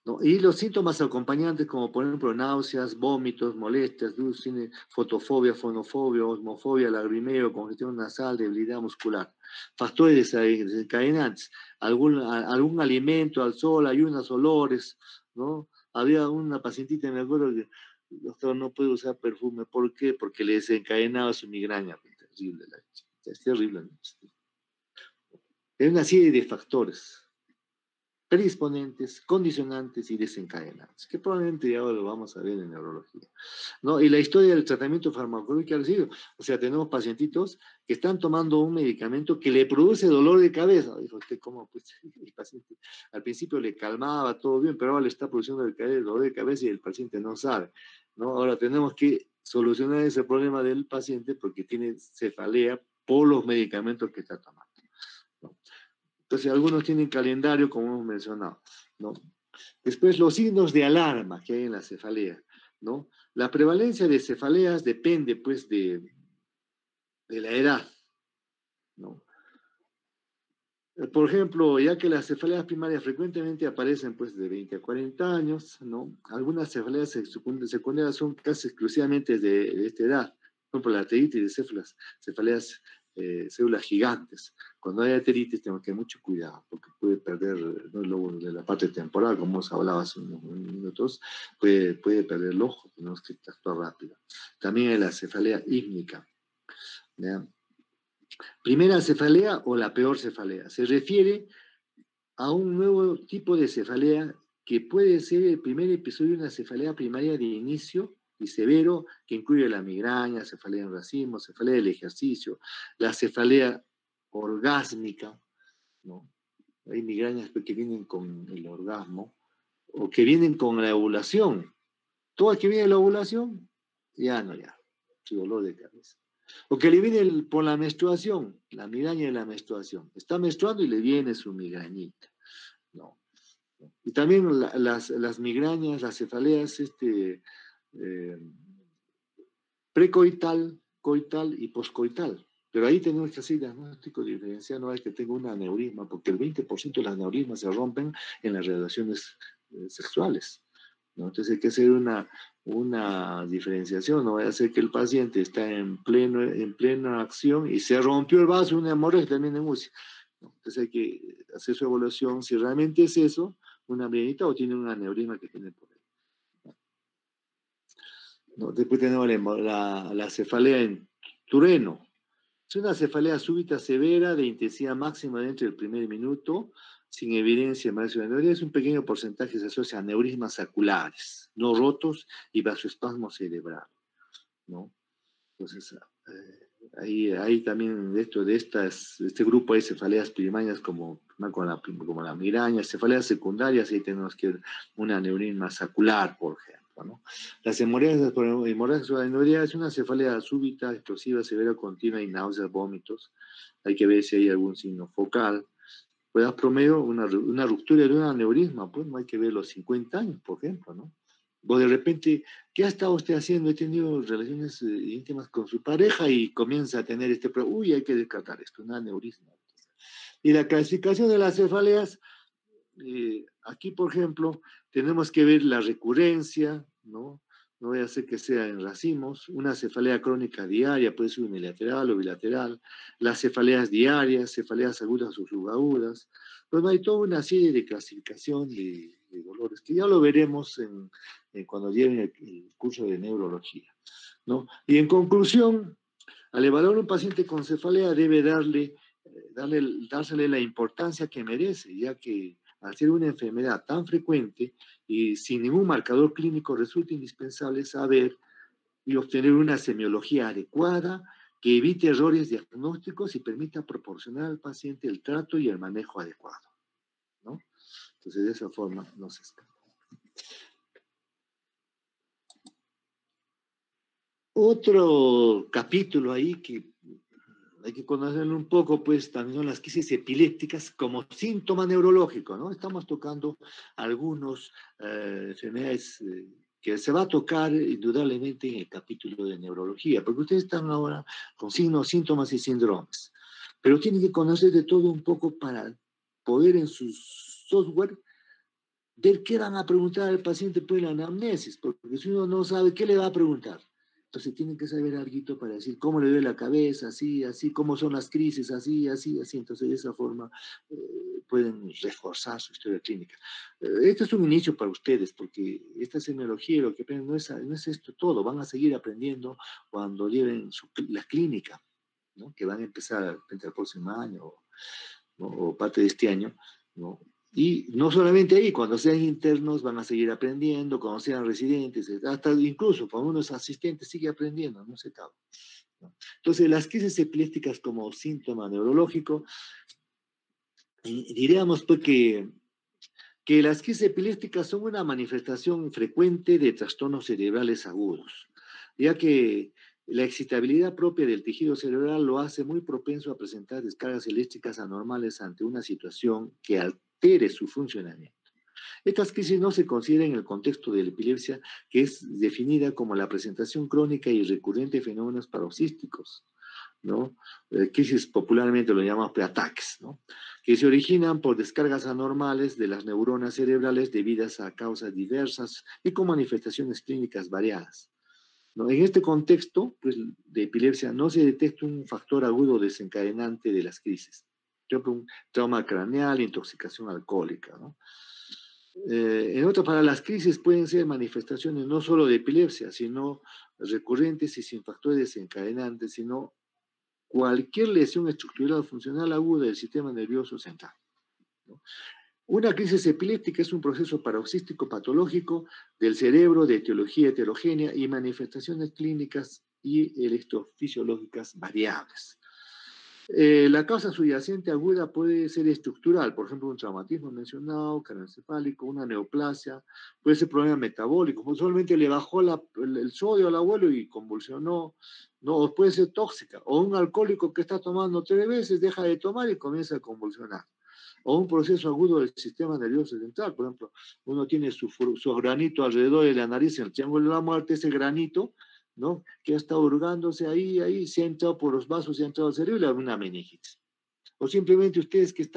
¿No? Y los síntomas acompañantes, como por ejemplo náuseas, vómitos, molestias, tiene fotofobia, fonofobia, osmofobia, lagrimeo, congestión nasal, debilidad muscular. Factores desencadenantes, algún alimento al sol, ayunas, olores, ¿no? Había una pacientita, me acuerdo que, doctor, no puede usar perfume. ¿Por qué? Porque le desencadenaba su migraña. Terrible, es terrible, ¿no? Es una serie de factores predisponentes, condicionantes y desencadenantes, que probablemente ya lo vamos a ver en neurología, ¿no? Y la historia del tratamiento farmacológico ha sido, o sea, tenemos pacientitos que están tomando un medicamento que le produce dolor de cabeza. Dijo usted, ¿cómo? Pues el paciente al principio le calmaba, todo bien, pero ahora le está produciendo el dolor de cabeza y el paciente no sabe, ¿no? Ahora tenemos que solucionar ese problema del paciente porque tiene cefalea por los medicamentos que está tomando, ¿no? Entonces, algunos tienen calendario, como hemos mencionado, ¿no? Después, los signos de alarma que hay en la cefalea, ¿no? La prevalencia de cefaleas depende, pues, de la edad, ¿no? Por ejemplo, ya que las cefaleas primarias frecuentemente aparecen, pues, de 20 a 40 años, ¿no? Algunas cefaleas secundarias son casi exclusivamente de esta edad. Por ejemplo, la arteritis de cefaleas células gigantes. Cuando hay arteritis tenemos que tener mucho cuidado porque puede perder, ¿no?, el lobo de la parte temporal, como os hablaba hace unos minutos, puede perder el ojo, tenemos que actuar rápido. También hay la cefalea ígnica, ¿ya? Primera cefalea o la peor cefalea. Se refiere a un nuevo tipo de cefalea que puede ser el primer episodio de una cefalea primaria de inicio y severo, que incluye la migraña, cefalea en racimo, cefalea del ejercicio, la cefalea orgásmica, ¿no? Hay migrañas que vienen con el orgasmo o que vienen con la ovulación. Todo el que viene de la ovulación, ya no, ya, su dolor de cabeza. O que le viene por la menstruación, la migraña de la menstruación. Está menstruando y le viene su migrañita, ¿no? Y también las migrañas, las cefaleas eh, precoital, coital y poscoital. Pero ahí tenemos que hacer diagnóstico diferencial, no hay que tenga un aneurisma, porque el 20% de las aneurismas se rompen en las relaciones sexuales, ¿no? Entonces hay que hacer una diferenciación, no vaya a ser que el paciente está en plena acción y se rompió el vaso, una hemorragia y también en UCI, ¿no? Entonces hay que hacer su evaluación si realmente es eso, una migrañita o tiene un aneurisma que tiene por ahí, ¿no? Después tenemos la cefalea en Tureno. Es una cefalea súbita severa de intensidad máxima dentro del primer minuto, sin evidencia de embarazo de aneurisma. Es un pequeño porcentaje, se asocia a aneurismas saculares, no rotos y vasoespasmo cerebral, ¿no? Entonces, ahí también de este grupo hay cefaleas primarias como la migraña, cefaleas secundarias, ahí tenemos que ver un aneurisma sacular, por ejemplo, ¿no? Las hemorragias por aneurysma es una cefalea súbita, explosiva, severa, continua y náuseas, vómitos. Hay que ver si hay algún signo focal. Pues promedio, una ruptura de un aneurisma, pues no hay que ver los 50 años, por ejemplo, ¿no? O de repente, ¿qué ha estado usted haciendo? He tenido relaciones íntimas con su pareja y comienza a tener este problema. Uy, hay que descartar esto, un aneurisma. Y la clasificación de las cefaleas, aquí, por ejemplo, tenemos que ver la recurrencia, ¿no? No voy a hacer que sea en racimos, una cefalea crónica diaria, puede ser unilateral o bilateral, las cefaleas diarias, cefaleas agudas o subagudas. Bueno, hay toda una serie de clasificación de dolores, que ya lo veremos cuando lleven el curso de neurología, ¿no? Y en conclusión, al evaluar un paciente con cefalea debe dársele la importancia que merece, ya que al ser una enfermedad tan frecuente y sin ningún marcador clínico, resulta indispensable saber y obtener una semiología adecuada que evite errores diagnósticos y permita proporcionar al paciente el trato y el manejo adecuado, ¿no? Entonces, de esa forma no se escapa. Otro capítulo ahí que hay que conocerlo un poco, pues también son las crisis epilépticas como síntoma neurológico, ¿no? Estamos tocando algunos enfermedades que se va a tocar indudablemente en el capítulo de neurología, porque ustedes están ahora con signos, síntomas y síndromes, pero tienen que conocer de todo un poco para poder en su software ver qué van a preguntar al paciente por la anamnesis, porque si uno no sabe qué le va a preguntar, entonces tienen que saber algo para decir cómo le duele la cabeza, así, así, cómo son las crisis, así, así, así. Entonces de esa forma pueden reforzar su historia clínica. Este es un inicio para ustedes, porque esta semiología lo que aprenden no es esto todo, van a seguir aprendiendo cuando lleven la clínica, ¿no? Que van a empezar el próximo año o parte de este año, ¿no? Y no solamente ahí, cuando sean internos van a seguir aprendiendo, cuando sean residentes, hasta incluso cuando uno es asistente sigue aprendiendo, no se acaba, ¿no? Entonces, las crisis epilépticas como síntoma neurológico, diríamos pues que las crisis epilépticas son una manifestación frecuente de trastornos cerebrales agudos, ya que la excitabilidad propia del tejido cerebral lo hace muy propenso a presentar descargas eléctricas anormales ante una situación que altere su funcionamiento. Estas crisis no se consideran en el contexto de la epilepsia, que es definida como la presentación crónica y recurrente de fenómenos paroxísticos, ¿no? Crisis popularmente lo llamamos preataques, ¿no? Que se originan por descargas anormales de las neuronas cerebrales debidas a causas diversas y con manifestaciones clínicas variadas, ¿no? En este contexto, pues, de epilepsia no se detecta un factor agudo desencadenante de las crisis, por ejemplo, un trauma craneal, intoxicación alcohólica, ¿no? En otras palabras, las crisis pueden ser manifestaciones no solo de epilepsia, sino recurrentes y sin factores desencadenantes, sino cualquier lesión estructural o funcional aguda del sistema nervioso central, ¿no? Una crisis epiléptica es un proceso paroxístico patológico del cerebro de etiología heterogénea y manifestaciones clínicas y electrofisiológicas variables. La causa subyacente aguda puede ser estructural, por ejemplo, un traumatismo mencionado, craneoencefálico, una neoplasia, puede ser problema metabólico, usualmente le bajó el sodio al abuelo y convulsionó, ¿no? O puede ser tóxica, o un alcohólico que está tomando 3 veces, deja de tomar y comienza a convulsionar. O un proceso agudo del sistema nervioso central, por ejemplo, uno tiene su granito alrededor de la nariz, en el triángulo de la muerte, ese granito, ¿no? Que ha estado hurgándose ahí, se ha entrado por los vasos, se ha entrado al cerebro y le da una meningitis. O simplemente ustedes que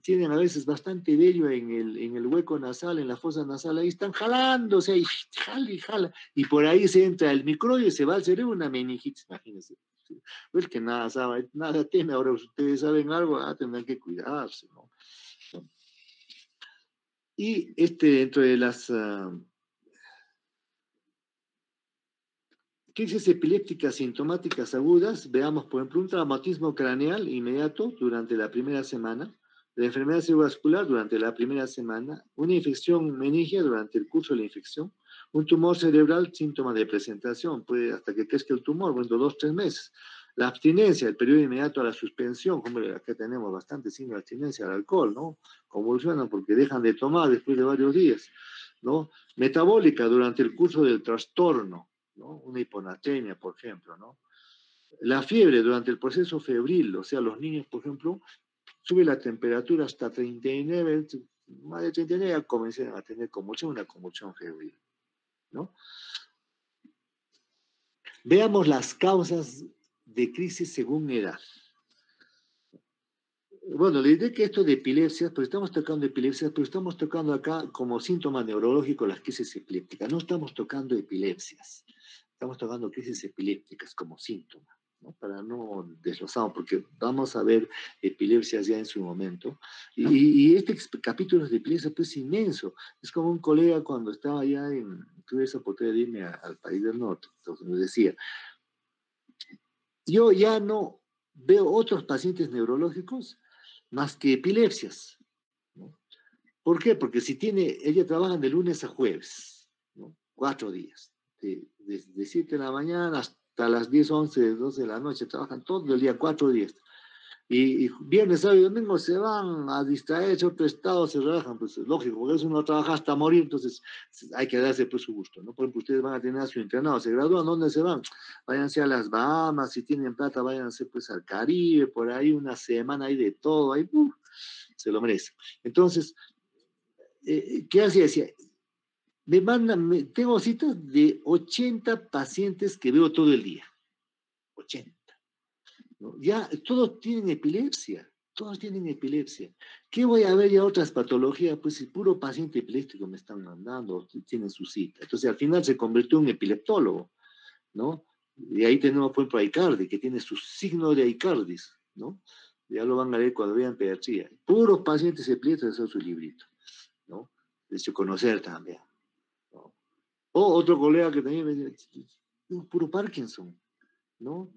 tienen a veces bastante vello en el hueco nasal, en la fosa nasal, ahí están jalándose, ahí, jala y jala, y por ahí se entra el microbio y se va al cerebro una meningitis, imagínense. Pues que nada sabe, nada tiene, ahora ustedes saben algo, tendrán que cuidarse, ¿no? Y dentro de las crisis epilépticas sintomáticas agudas, veamos, por ejemplo, un traumatismo craneal inmediato durante la primera semana, la enfermedad cerebrovascular durante la primera semana, una infección meningia durante el curso de la infección, un tumor cerebral, síntoma de presentación, puede hasta que crezca el tumor, bueno, 2-3 meses. La abstinencia, el periodo inmediato a la suspensión, como acá tenemos bastante signos de abstinencia al alcohol, ¿no? Convulsionan porque dejan de tomar después de varios días, ¿no? Metabólica durante el curso del trastorno, ¿no? Una hiponatremia, por ejemplo, ¿no? La fiebre durante el proceso febril, o sea, los niños, por ejemplo, sube la temperatura hasta 39, más de 39, ya comienzan a tener convulsión, una convulsión febril. ¿no? Veamos las causas de crisis según edad. Bueno, le diré que esto de epilepsia, pero estamos tocando epilepsia, pero estamos tocando acá como síntoma neurológico las crisis epilépticas. No estamos tocando epilepsias, estamos tocando crisis epilépticas como síntoma, ¿no? Para no desglosar, porque vamos a ver epilepsias ya en su momento. Y este capítulo de epilepsia pues, es inmenso. Es como un colega cuando estaba allá tuve esa oportunidad de irme al país del norte, entonces me decía, yo ya no veo otros pacientes neurológicos más que epilepsias, ¿no? ¿Por qué? Porque si ella trabaja de lunes a jueves, ¿no? 4 días, de 7 de la mañana hasta las 10, 11, 12 de la noche, trabajan todo el día, 4 días. Y viernes, sábado y domingo se van a distraerse a otro estado, se relajan, pues es lógico, porque eso uno trabaja hasta morir, entonces hay que darse pues su gusto, ¿no? Por ejemplo, ustedes van a tener su internado, se gradúan, ¿dónde se van? Váyanse a las Bahamas, si tienen plata, váyanse pues al Caribe, por ahí una semana, hay de todo, ahí, se lo merece. Entonces, ¿qué hacía? Decía, tengo citas de 80 pacientes que veo todo el día, 80. ¿No? Ya todos tienen epilepsia, todos tienen epilepsia. ¿Qué voy a ver ya otras patologías? Pues si puro paciente epiléptico me están mandando, tienen su cita. Entonces al final se convirtió en un epileptólogo, ¿no? Y ahí tenemos, por ejemplo, a Icardi, que tiene su signo de Icardis, ¿no? Ya lo van a ver cuando vean pediatría. Puros pacientes epilépticos, eso es su librito, ¿no? De hecho, conocer también, ¿no? O otro colega que también me dice, puro Parkinson, ¿no?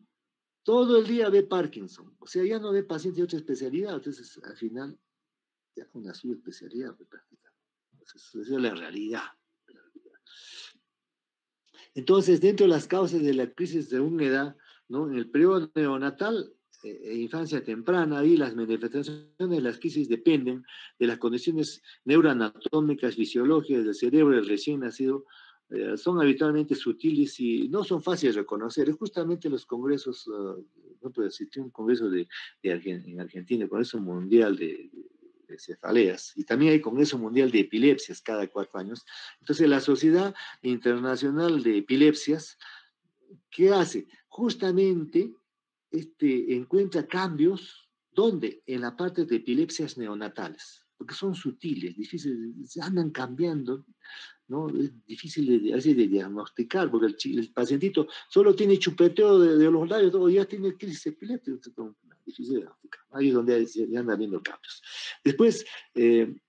Todo el día ve Parkinson, o sea, ya no ve pacientes de otra especialidad, entonces al final ya una subespecialidad prácticamente. Esa es la realidad. Entonces, dentro de las causas de la crisis de una edad, ¿no? En el periodo neonatal infancia temprana, ahí las manifestaciones de las crisis dependen de las condiciones neuroanatómicas, fisiológicas del cerebro del recién nacido, son habitualmente sutiles y no son fáciles de reconocer. Es justamente los congresos, no puedo decir, un congreso en Argentina, el Congreso Mundial de cefaleas, y también hay Congreso Mundial de Epilepsias cada 4 años. Entonces, la Sociedad Internacional de Epilepsias, ¿qué hace? Justamente encuentra cambios, ¿dónde? En la parte de epilepsias neonatales, porque son sutiles, difíciles, andan cambiando, ¿no? Es difícil de diagnosticar, porque el pacientito solo tiene chupeteo de los labios, todo, ya tiene crisis epiléptica, difícil de diagnosticar. Ahí es donde ya anda viendo cambios. Después, en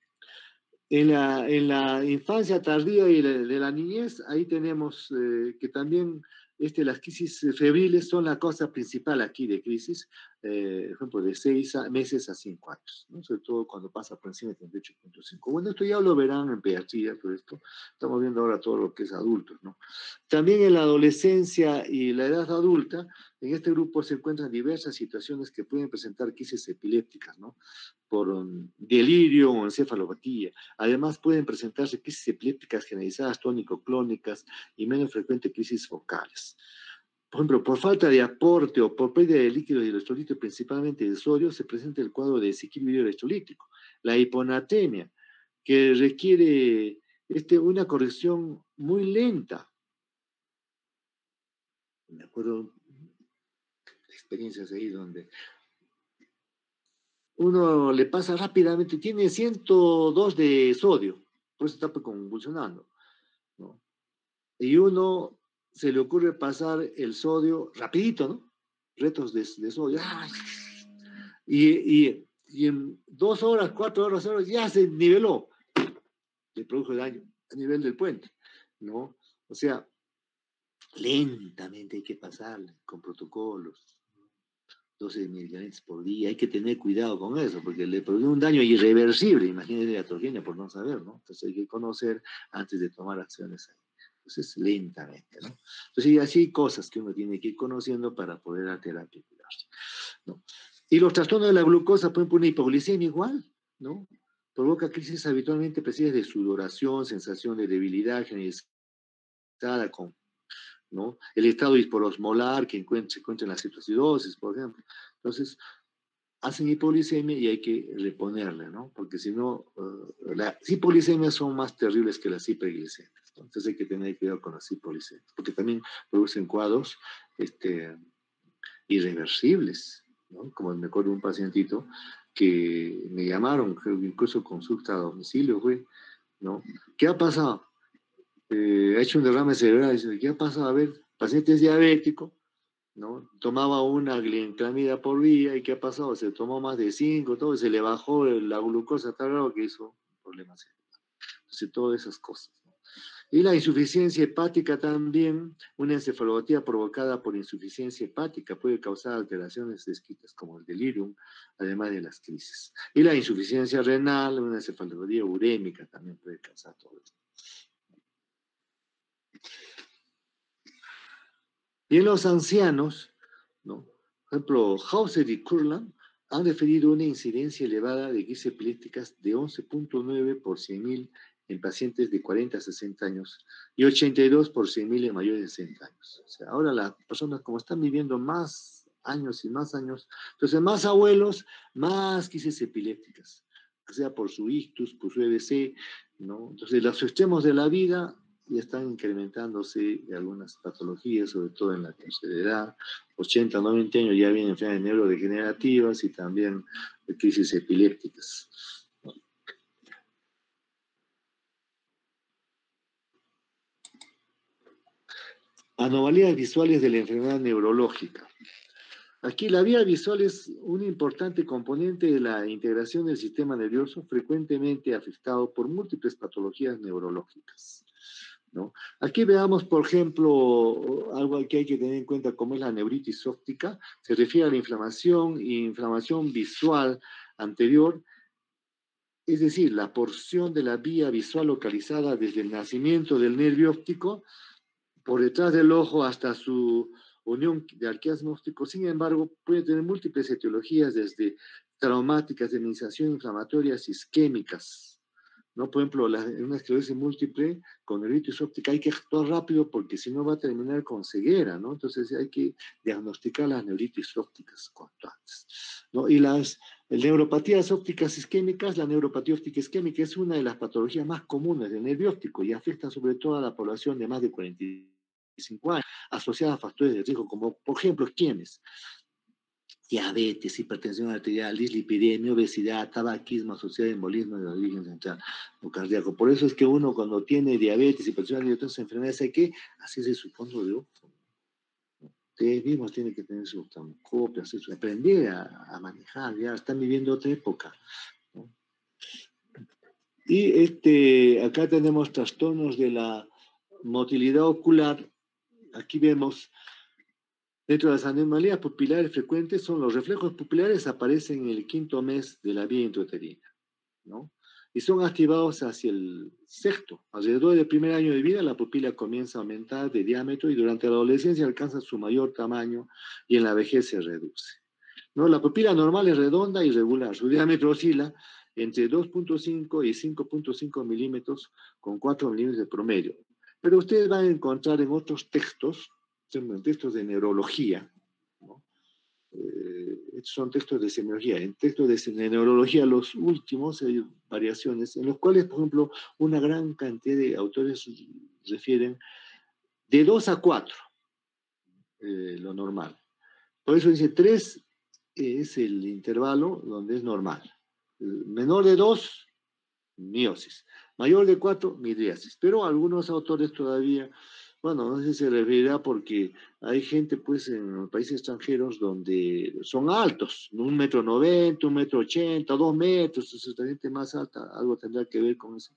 la infancia tardía y de la niñez, ahí tenemos que también las crisis febriles son la causa principal aquí de crisis, por ejemplo, de 6 meses a 5 años, ¿no? Sobre todo cuando pasa por encima de 38.5. Bueno, esto ya lo verán en pediatría, pero esto estamos viendo ahora todo lo que es adultos, ¿no? También en la adolescencia y la edad adulta, en este grupo se encuentran diversas situaciones que pueden presentar crisis epilépticas, ¿no? Por delirio o encefalopatía. Además, pueden presentarse crisis epilépticas generalizadas, tónico-clónicas y menos frecuentes crisis focales. Por ejemplo, por falta de aporte o por pérdida de líquidos y electrolitos, principalmente de sodio, se presenta el cuadro de desequilibrio electrolítico. La hiponatremia, que requiere una corrección muy lenta. Me acuerdo de experiencias ahí donde uno le pasa rápidamente, tiene 102 de sodio, por eso está convulsionando, ¿no? Y uno se le ocurre pasar el sodio rapidito, ¿no? Retos de sodio. ¡Ay! Y en 2 horas, 4 horas, ya se niveló. Le produjo daño a nivel del puente, ¿no? O sea, lentamente hay que pasarle con protocolos. 12 miligramos por día, hay que tener cuidado con eso, porque le produce un daño irreversible, imagínense la iatrogenia por no saber, ¿no? Entonces hay que conocer antes de tomar acciones ahí. Entonces, lentamente, ¿no? Entonces, así hay cosas que uno tiene que ir conociendo para poder a terapia y cuidarse, ¿no? Y los trastornos de la glucosa, pueden poner hipoglicemia igual, ¿no? Provoca crisis habitualmente precedidas de sudoración, sensación de debilidad generalizada con, ¿no? El estado hiperosmolar que se encuentra en la cetoacidosis, por ejemplo. Entonces, hacen hipoglicemia y hay que reponerle, ¿no? Porque si no, las hipoglicemias son más terribles que las hiperglicemias, ¿no? Entonces hay que tener cuidado con las hipoglicemias, porque también producen cuadros irreversibles, ¿no? Como me acuerdo de un pacientito que me llamaron, incluso consulta a domicilio, güey, ¿no? ¿Qué ha pasado? Ha hecho un derrame cerebral, dice, ¿qué ha pasado? A ver, el paciente es diabético, ¿no? Tomaba una glinclamida por día, ¿y qué ha pasado? Se tomó más de 5, todo, se le bajó la glucosa tal grado que hizo problemas. Entonces, todas esas cosas, ¿no? Y la insuficiencia hepática también, una encefalopatía provocada por insuficiencia hepática puede causar alteraciones descritas como el delirium, además de las crisis. Y la insuficiencia renal, una encefalopatía urémica también puede causar todo esto. Y en los ancianos, ¿no? Por ejemplo, Hauser y Kurland han referido una incidencia elevada de crisis epilépticas de 11.9 por 100.000 en pacientes de 40 a 60 años y 82 por 100.000 en mayores de 60 años. O sea, ahora las personas como están viviendo más años y más años, entonces más abuelos, más crisis epilépticas, sea por su ictus, por su EBC, ¿no? Entonces los extremos de la vida y están incrementándose algunas patologías, sobre todo en la tercera edad, 80, 90 años ya vienen enfermedades neurodegenerativas y también crisis epilépticas. Anomalías visuales de la enfermedad neurológica. Aquí la vía visual es un importante componente de la integración del sistema nervioso, frecuentemente afectado por múltiples patologías neurológicas, ¿no? Aquí veamos, por ejemplo, algo que hay que tener en cuenta como es la neuritis óptica. Se refiere a la inflamación visual anterior, es decir, la porción de la vía visual localizada desde el nacimiento del nervio óptico por detrás del ojo hasta su unión de quiasma óptico. Sin embargo, puede tener múltiples etiologías, desde traumáticas, de iniciación inflamatorias, isquémicas, ¿no? Por ejemplo, una esclerosis múltiple con neuritis óptica hay que actuar rápido porque si no va a terminar con ceguera, ¿no? Entonces hay que diagnosticar las neuritis ópticas cuanto antes, ¿no? Y las neuropatías ópticas isquémicas, la neuropatía óptica isquémica es una de las patologías más comunes del nervio óptico y afecta sobre todo a la población de más de 45 años, asociada a factores de riesgo como, por ejemplo, ¿quiénes? Diabetes, hipertensión arterial, dislipidemia, obesidad, tabaquismo asociado a embolismo de origen central o cardíaco. Por eso es que uno cuando tiene diabetes, hipertensión y otras enfermedades hay que hacerse su fondo de ojo. Ustedes mismos tienen que tener su oftalmoscopio, aprender a manejar, ya están viviendo otra época, ¿no? Y acá tenemos trastornos de la motilidad ocular. Aquí vemos, dentro de las anomalías pupilares frecuentes son los reflejos pupilares, aparecen en el 5.º mes de la vida intrauterina, ¿no? Y son activados hacia el sexto. Alrededor del primer año de vida la pupila comienza a aumentar de diámetro y durante la adolescencia alcanza su mayor tamaño y en la vejez se reduce, ¿no? La pupila normal es redonda y regular. Su diámetro oscila entre 2.5 y 5.5 milímetros con 4 milímetros de promedio. Pero ustedes van a encontrar en otros textos, en textos de neurología, ¿no? Estos son textos de semiología. En textos de neurología, los últimos, hay variaciones, en los cuales, por ejemplo, una gran cantidad de autores refieren de 2 a 4, lo normal. Por eso dice 3 es el intervalo donde es normal. Menor de 2, miosis. Mayor de 4, midriasis. Pero algunos autores todavía, bueno, no sé si se referirá porque hay gente pues en los países extranjeros donde son altos, 1,90 m, 1,80 m, 2 metros, entonces la gente más alta, algo tendrá que ver con eso,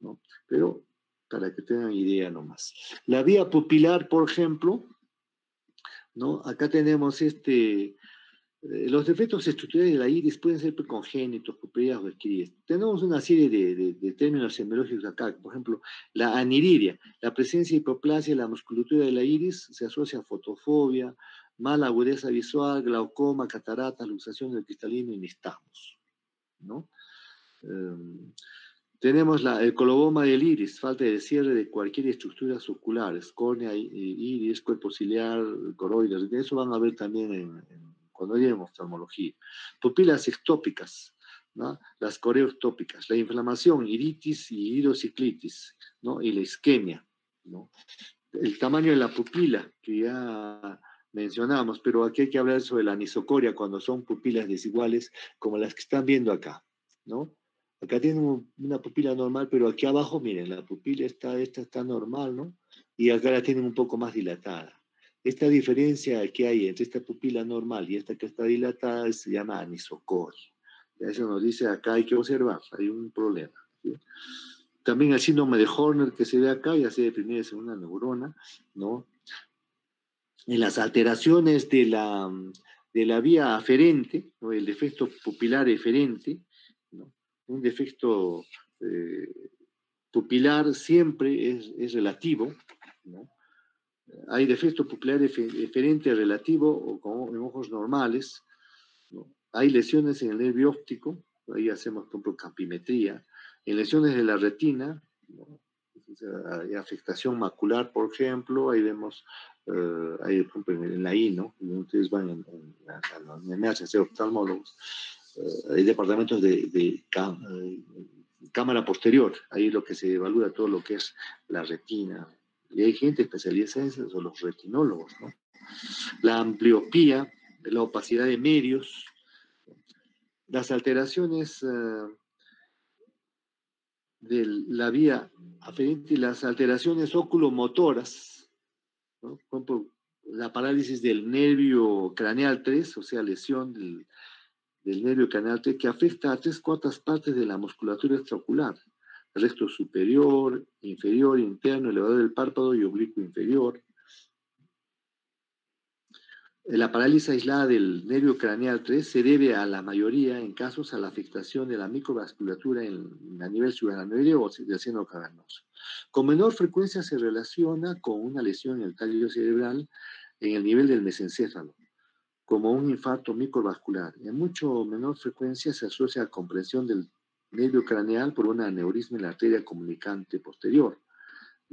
¿no? Pero para que tengan idea nomás. La vía pupilar, por ejemplo, ¿no? Acá tenemos los defectos estructurales de la iris pueden ser congénitos, pupilares o adquiridos. Tenemos una serie de términos semiológicos acá. Por ejemplo, la aniridia, la presencia de hipoplasia de la musculatura de la iris se asocia a fotofobia, mala agudeza visual, glaucoma, cataratas, luxación del cristalino y nistagmos, ¿no? Tenemos el coloboma del iris, falta de cierre de cualquier estructura oculares, córnea, iris, cuerpo ciliar, coroides. De eso van a ver también en cuando hay en oftalmología. Pupilas ectópicas, ¿no? Las coreoctópicas, la inflamación, iritis y iridociclitis, ¿no? Y la isquemia, ¿no? El tamaño de la pupila, que ya mencionamos, pero aquí hay que hablar sobre la anisocoria cuando son pupilas desiguales, como las que están viendo acá, ¿no? Acá tienen una pupila normal, pero aquí abajo, miren, la pupila esta está normal, ¿no? Y acá la tienen un poco más dilatada. Esta diferencia que hay entre esta pupila normal y esta que está dilatada se llama anisocoria. Eso nos dice acá hay que observar, hay un problema, ¿sí? También el síndrome de Horner que se ve acá, ya sea de primera y segunda neurona, ¿no? En las alteraciones de la vía aferente, ¿no? El defecto pupilar eferente, ¿no? Un defecto pupilar siempre es relativo, ¿no? Hay defecto pupilar eferente relativo o como en ojos normales, ¿no? Hay lesiones en el nervio óptico, ahí hacemos, por ejemplo, campimetría. En lesiones de la retina, ¿no? Hay afectación macular, por ejemplo, ahí vemos, ahí, por ejemplo, en la I, ¿no? Ustedes van en a ser oftalmólogos, hay departamentos de cámara posterior, ahí lo que se evalúa todo lo que es la retina, y hay gente especializada en eso, son los retinólogos, ¿no? La ambliopía, la opacidad de medios, las alteraciones de la vía aferente y las alteraciones oculomotoras, ¿no? Por ejemplo, la parálisis del nervio craneal 3, o sea, lesión del nervio craneal 3, que afecta a 3/4 partes de la musculatura extraocular, el recto superior, inferior, interno, elevador del párpado y oblicuo inferior. La parálisis aislada del nervio craneal 3 se debe a la mayoría, en casos, a la afectación de la microvasculatura a nivel subaracnoideo o del seno cavernoso. Con menor frecuencia se relaciona con una lesión en el tallo cerebral en el nivel del mesencéfalo, como un infarto microvascular. En mucho menor frecuencia se asocia a compresión del nervio craneal por un aneurisma en la arteria comunicante posterior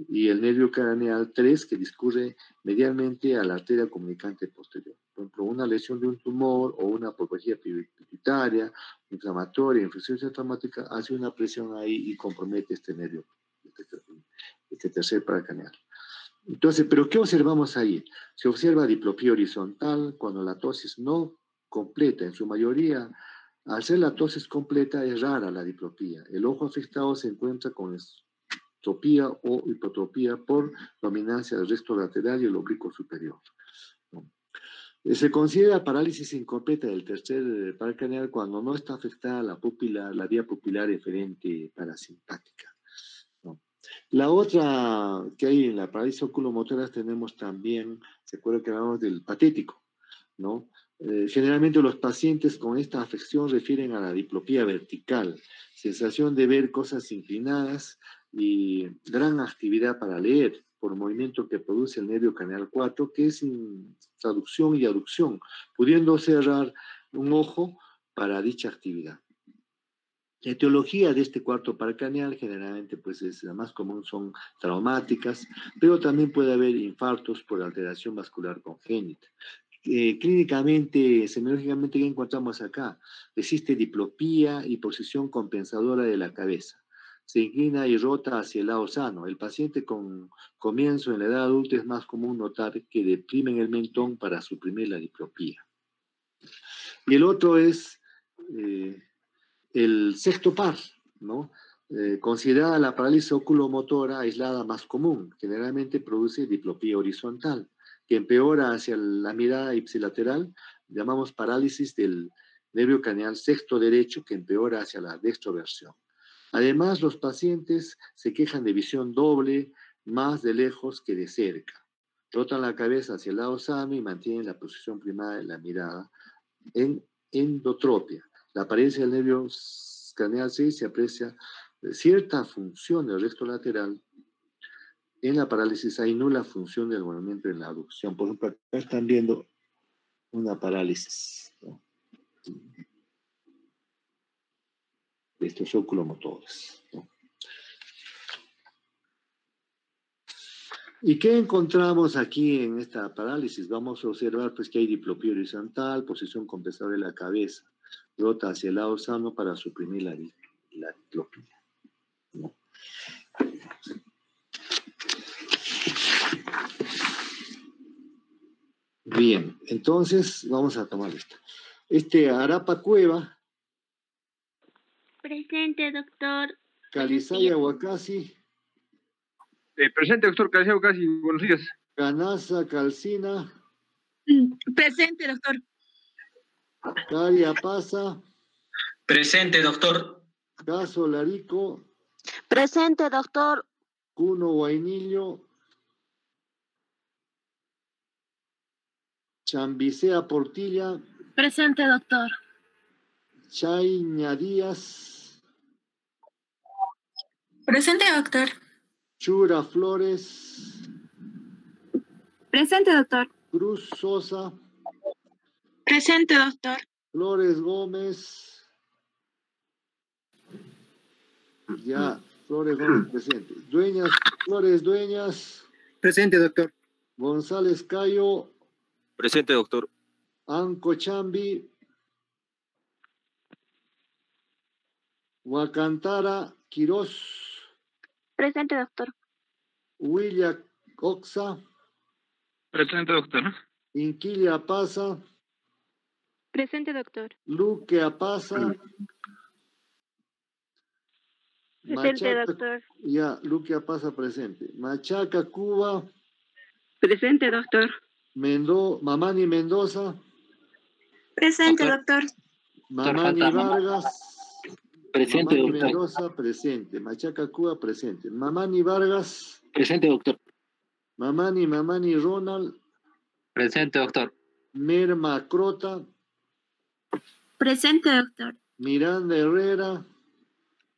y el nervio craneal 3 que discurre medialmente a la arteria comunicante posterior. Por ejemplo, una lesión de un tumor o una patología pituitaria, inflamatoria, infección traumática, hace una presión ahí y compromete este nervio, este tercer paracraneal. Entonces, ¿pero qué observamos ahí? Se observa diplopía horizontal cuando la tosis no completa, en su mayoría, al ser la tosis completa es rara la diplopía. El ojo afectado se encuentra con tropía o hipotropía por dominancia del resto lateral y el oblicuo superior. Se considera parálisis incompleta del tercer paracraneal cuando no está afectada la pupila, la vía pupilar eferente parasimpática. La otra que hay en la parálisis oculomotora tenemos también, se acuerda que hablamos del patético, ¿no? Generalmente los pacientes con esta afección refieren a la diplopía vertical, sensación de ver cosas inclinadas y gran actividad para leer por movimiento que produce el nervio craneal 4, que es sin traducción y aducción, pudiendo cerrar un ojo para dicha actividad. La etiología de este cuarto paracraneal generalmente pues es la más común, son traumáticas, pero también puede haber infartos por alteración vascular congénita. Clínicamente, semiológicamente, ¿qué encontramos acá? Existe diplopía y posición compensadora de la cabeza. Se inclina y rota hacia el lado sano. El paciente con comienzo en la edad adulta es más común notar que deprimen el mentón para suprimir la diplopía. Y el otro es el sexto par, ¿no? Considerada la parálisis oculomotora aislada más común, generalmente produce diplopía horizontal, que empeora hacia la mirada ipsilateral, llamamos parálisis del nervio craneal sexto derecho, que empeora hacia la dextroversión. Además, los pacientes se quejan de visión doble, más de lejos que de cerca. Rotan la cabeza hacia el lado sano y mantienen la posición primada de la mirada en endotropia. La apariencia del nervio craneal 6 se aprecia cierta función del recto lateral. En la parálisis hay nula función del movimiento en la aducción. Por ejemplo, acá están viendo una parálisis, ¿no?, de estos oculomotores, ¿no? ¿Y qué encontramos aquí en esta parálisis? Vamos a observar pues, que hay diplopía horizontal, posición compensable de la cabeza, rota hacia el lado sano para suprimir la diplopía, ¿no? Bien, entonces vamos a tomar esto. Arapa Cueva, Presente, doctor. Calizaya Huacasi, Presente, doctor Caseo, casi. Buenos días. Canasa Calcina, Presente, doctor. Caria Pasa, Presente, doctor. Caso Larico, Presente, doctor. Cuno Guainillo, Chambicea Portilla, Presente, doctor. Chaiña Díaz, Presente, doctor. Chura Flores, Presente, doctor. Cruz Sosa, Presente, doctor. Flores Gómez, ya, Flores Gómez presente. Flores Dueñas, Presente, doctor. González Cayo, Presente, doctor. Anco Chambi, Huacantara Quirós, Presente, doctor. Huilla Oxa, Presente, doctor. Inquilla Pasa, Presente, doctor. Luque Apasa, Presente, doctor. ya, Luque Apasa presente. Machaca Cuba, Presente, doctor. Mamani Mendoza, Presente, Doctor. doctor. Mamani Vargas, Presente, Mamani doctor. Mendoza presente. Machaca Cuba presente. Mamani Vargas, Presente, doctor. Mamani Ronald, Presente, doctor. Merma Crota, Presente, doctor. Miranda Herrera,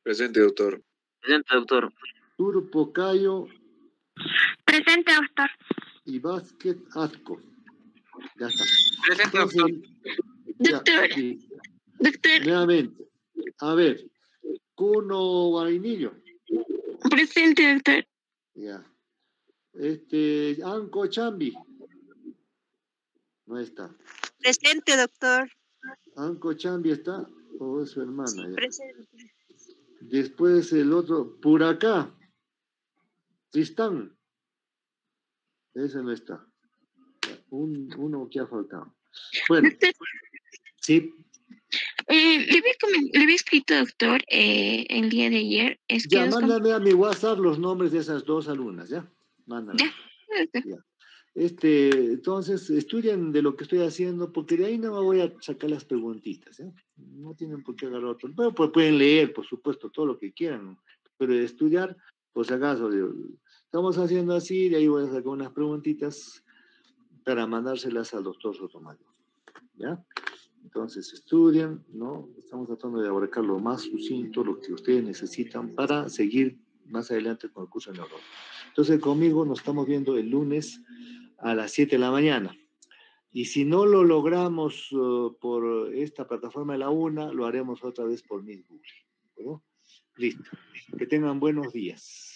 Presente, doctor. Presente, doctor. Turpo Cayo Presente, doctor. y Vázquez Atco. Ya está. Presente, doctor. Ya, Doctor. sí. Doctor. Nuevamente. A ver, Cuno Guainillo. Presente, doctor. Ya. Anco Chambi. No está. Presente, doctor. Anco Chambi está, o es su hermana. Ya. Presente. Después el otro, Puracá. Tristán. Ese no está. Uno que ha faltado. Bueno, Doctor, sí. le había escrito, doctor, el día de ayer. Es que Ya, mándame a mi WhatsApp los nombres de esas dos alumnas, ¿ya? Mándame. Ya, doctor. Ya. Entonces, estudien de lo que estoy haciendo, porque de ahí no me voy a sacar las preguntitas, ¿ya? No tienen por qué agarrar otro. Pero pues, pueden leer, por supuesto, todo lo que quieran, pero estudiar, por si acaso, estamos haciendo así, de ahí voy a sacar unas preguntitas para mandárselas al doctor Sotomayor, ¿ya? Entonces, estudian, ¿no? Estamos tratando de abarcar lo más sucinto, lo que ustedes necesitan para seguir más adelante con el curso de neurología. Entonces, conmigo nos estamos viendo el lunes a las 7 de la mañana. Y si no lo logramos por esta plataforma de la UNA, lo haremos otra vez por Miss Google. ¿No? Listo. Que tengan buenos días.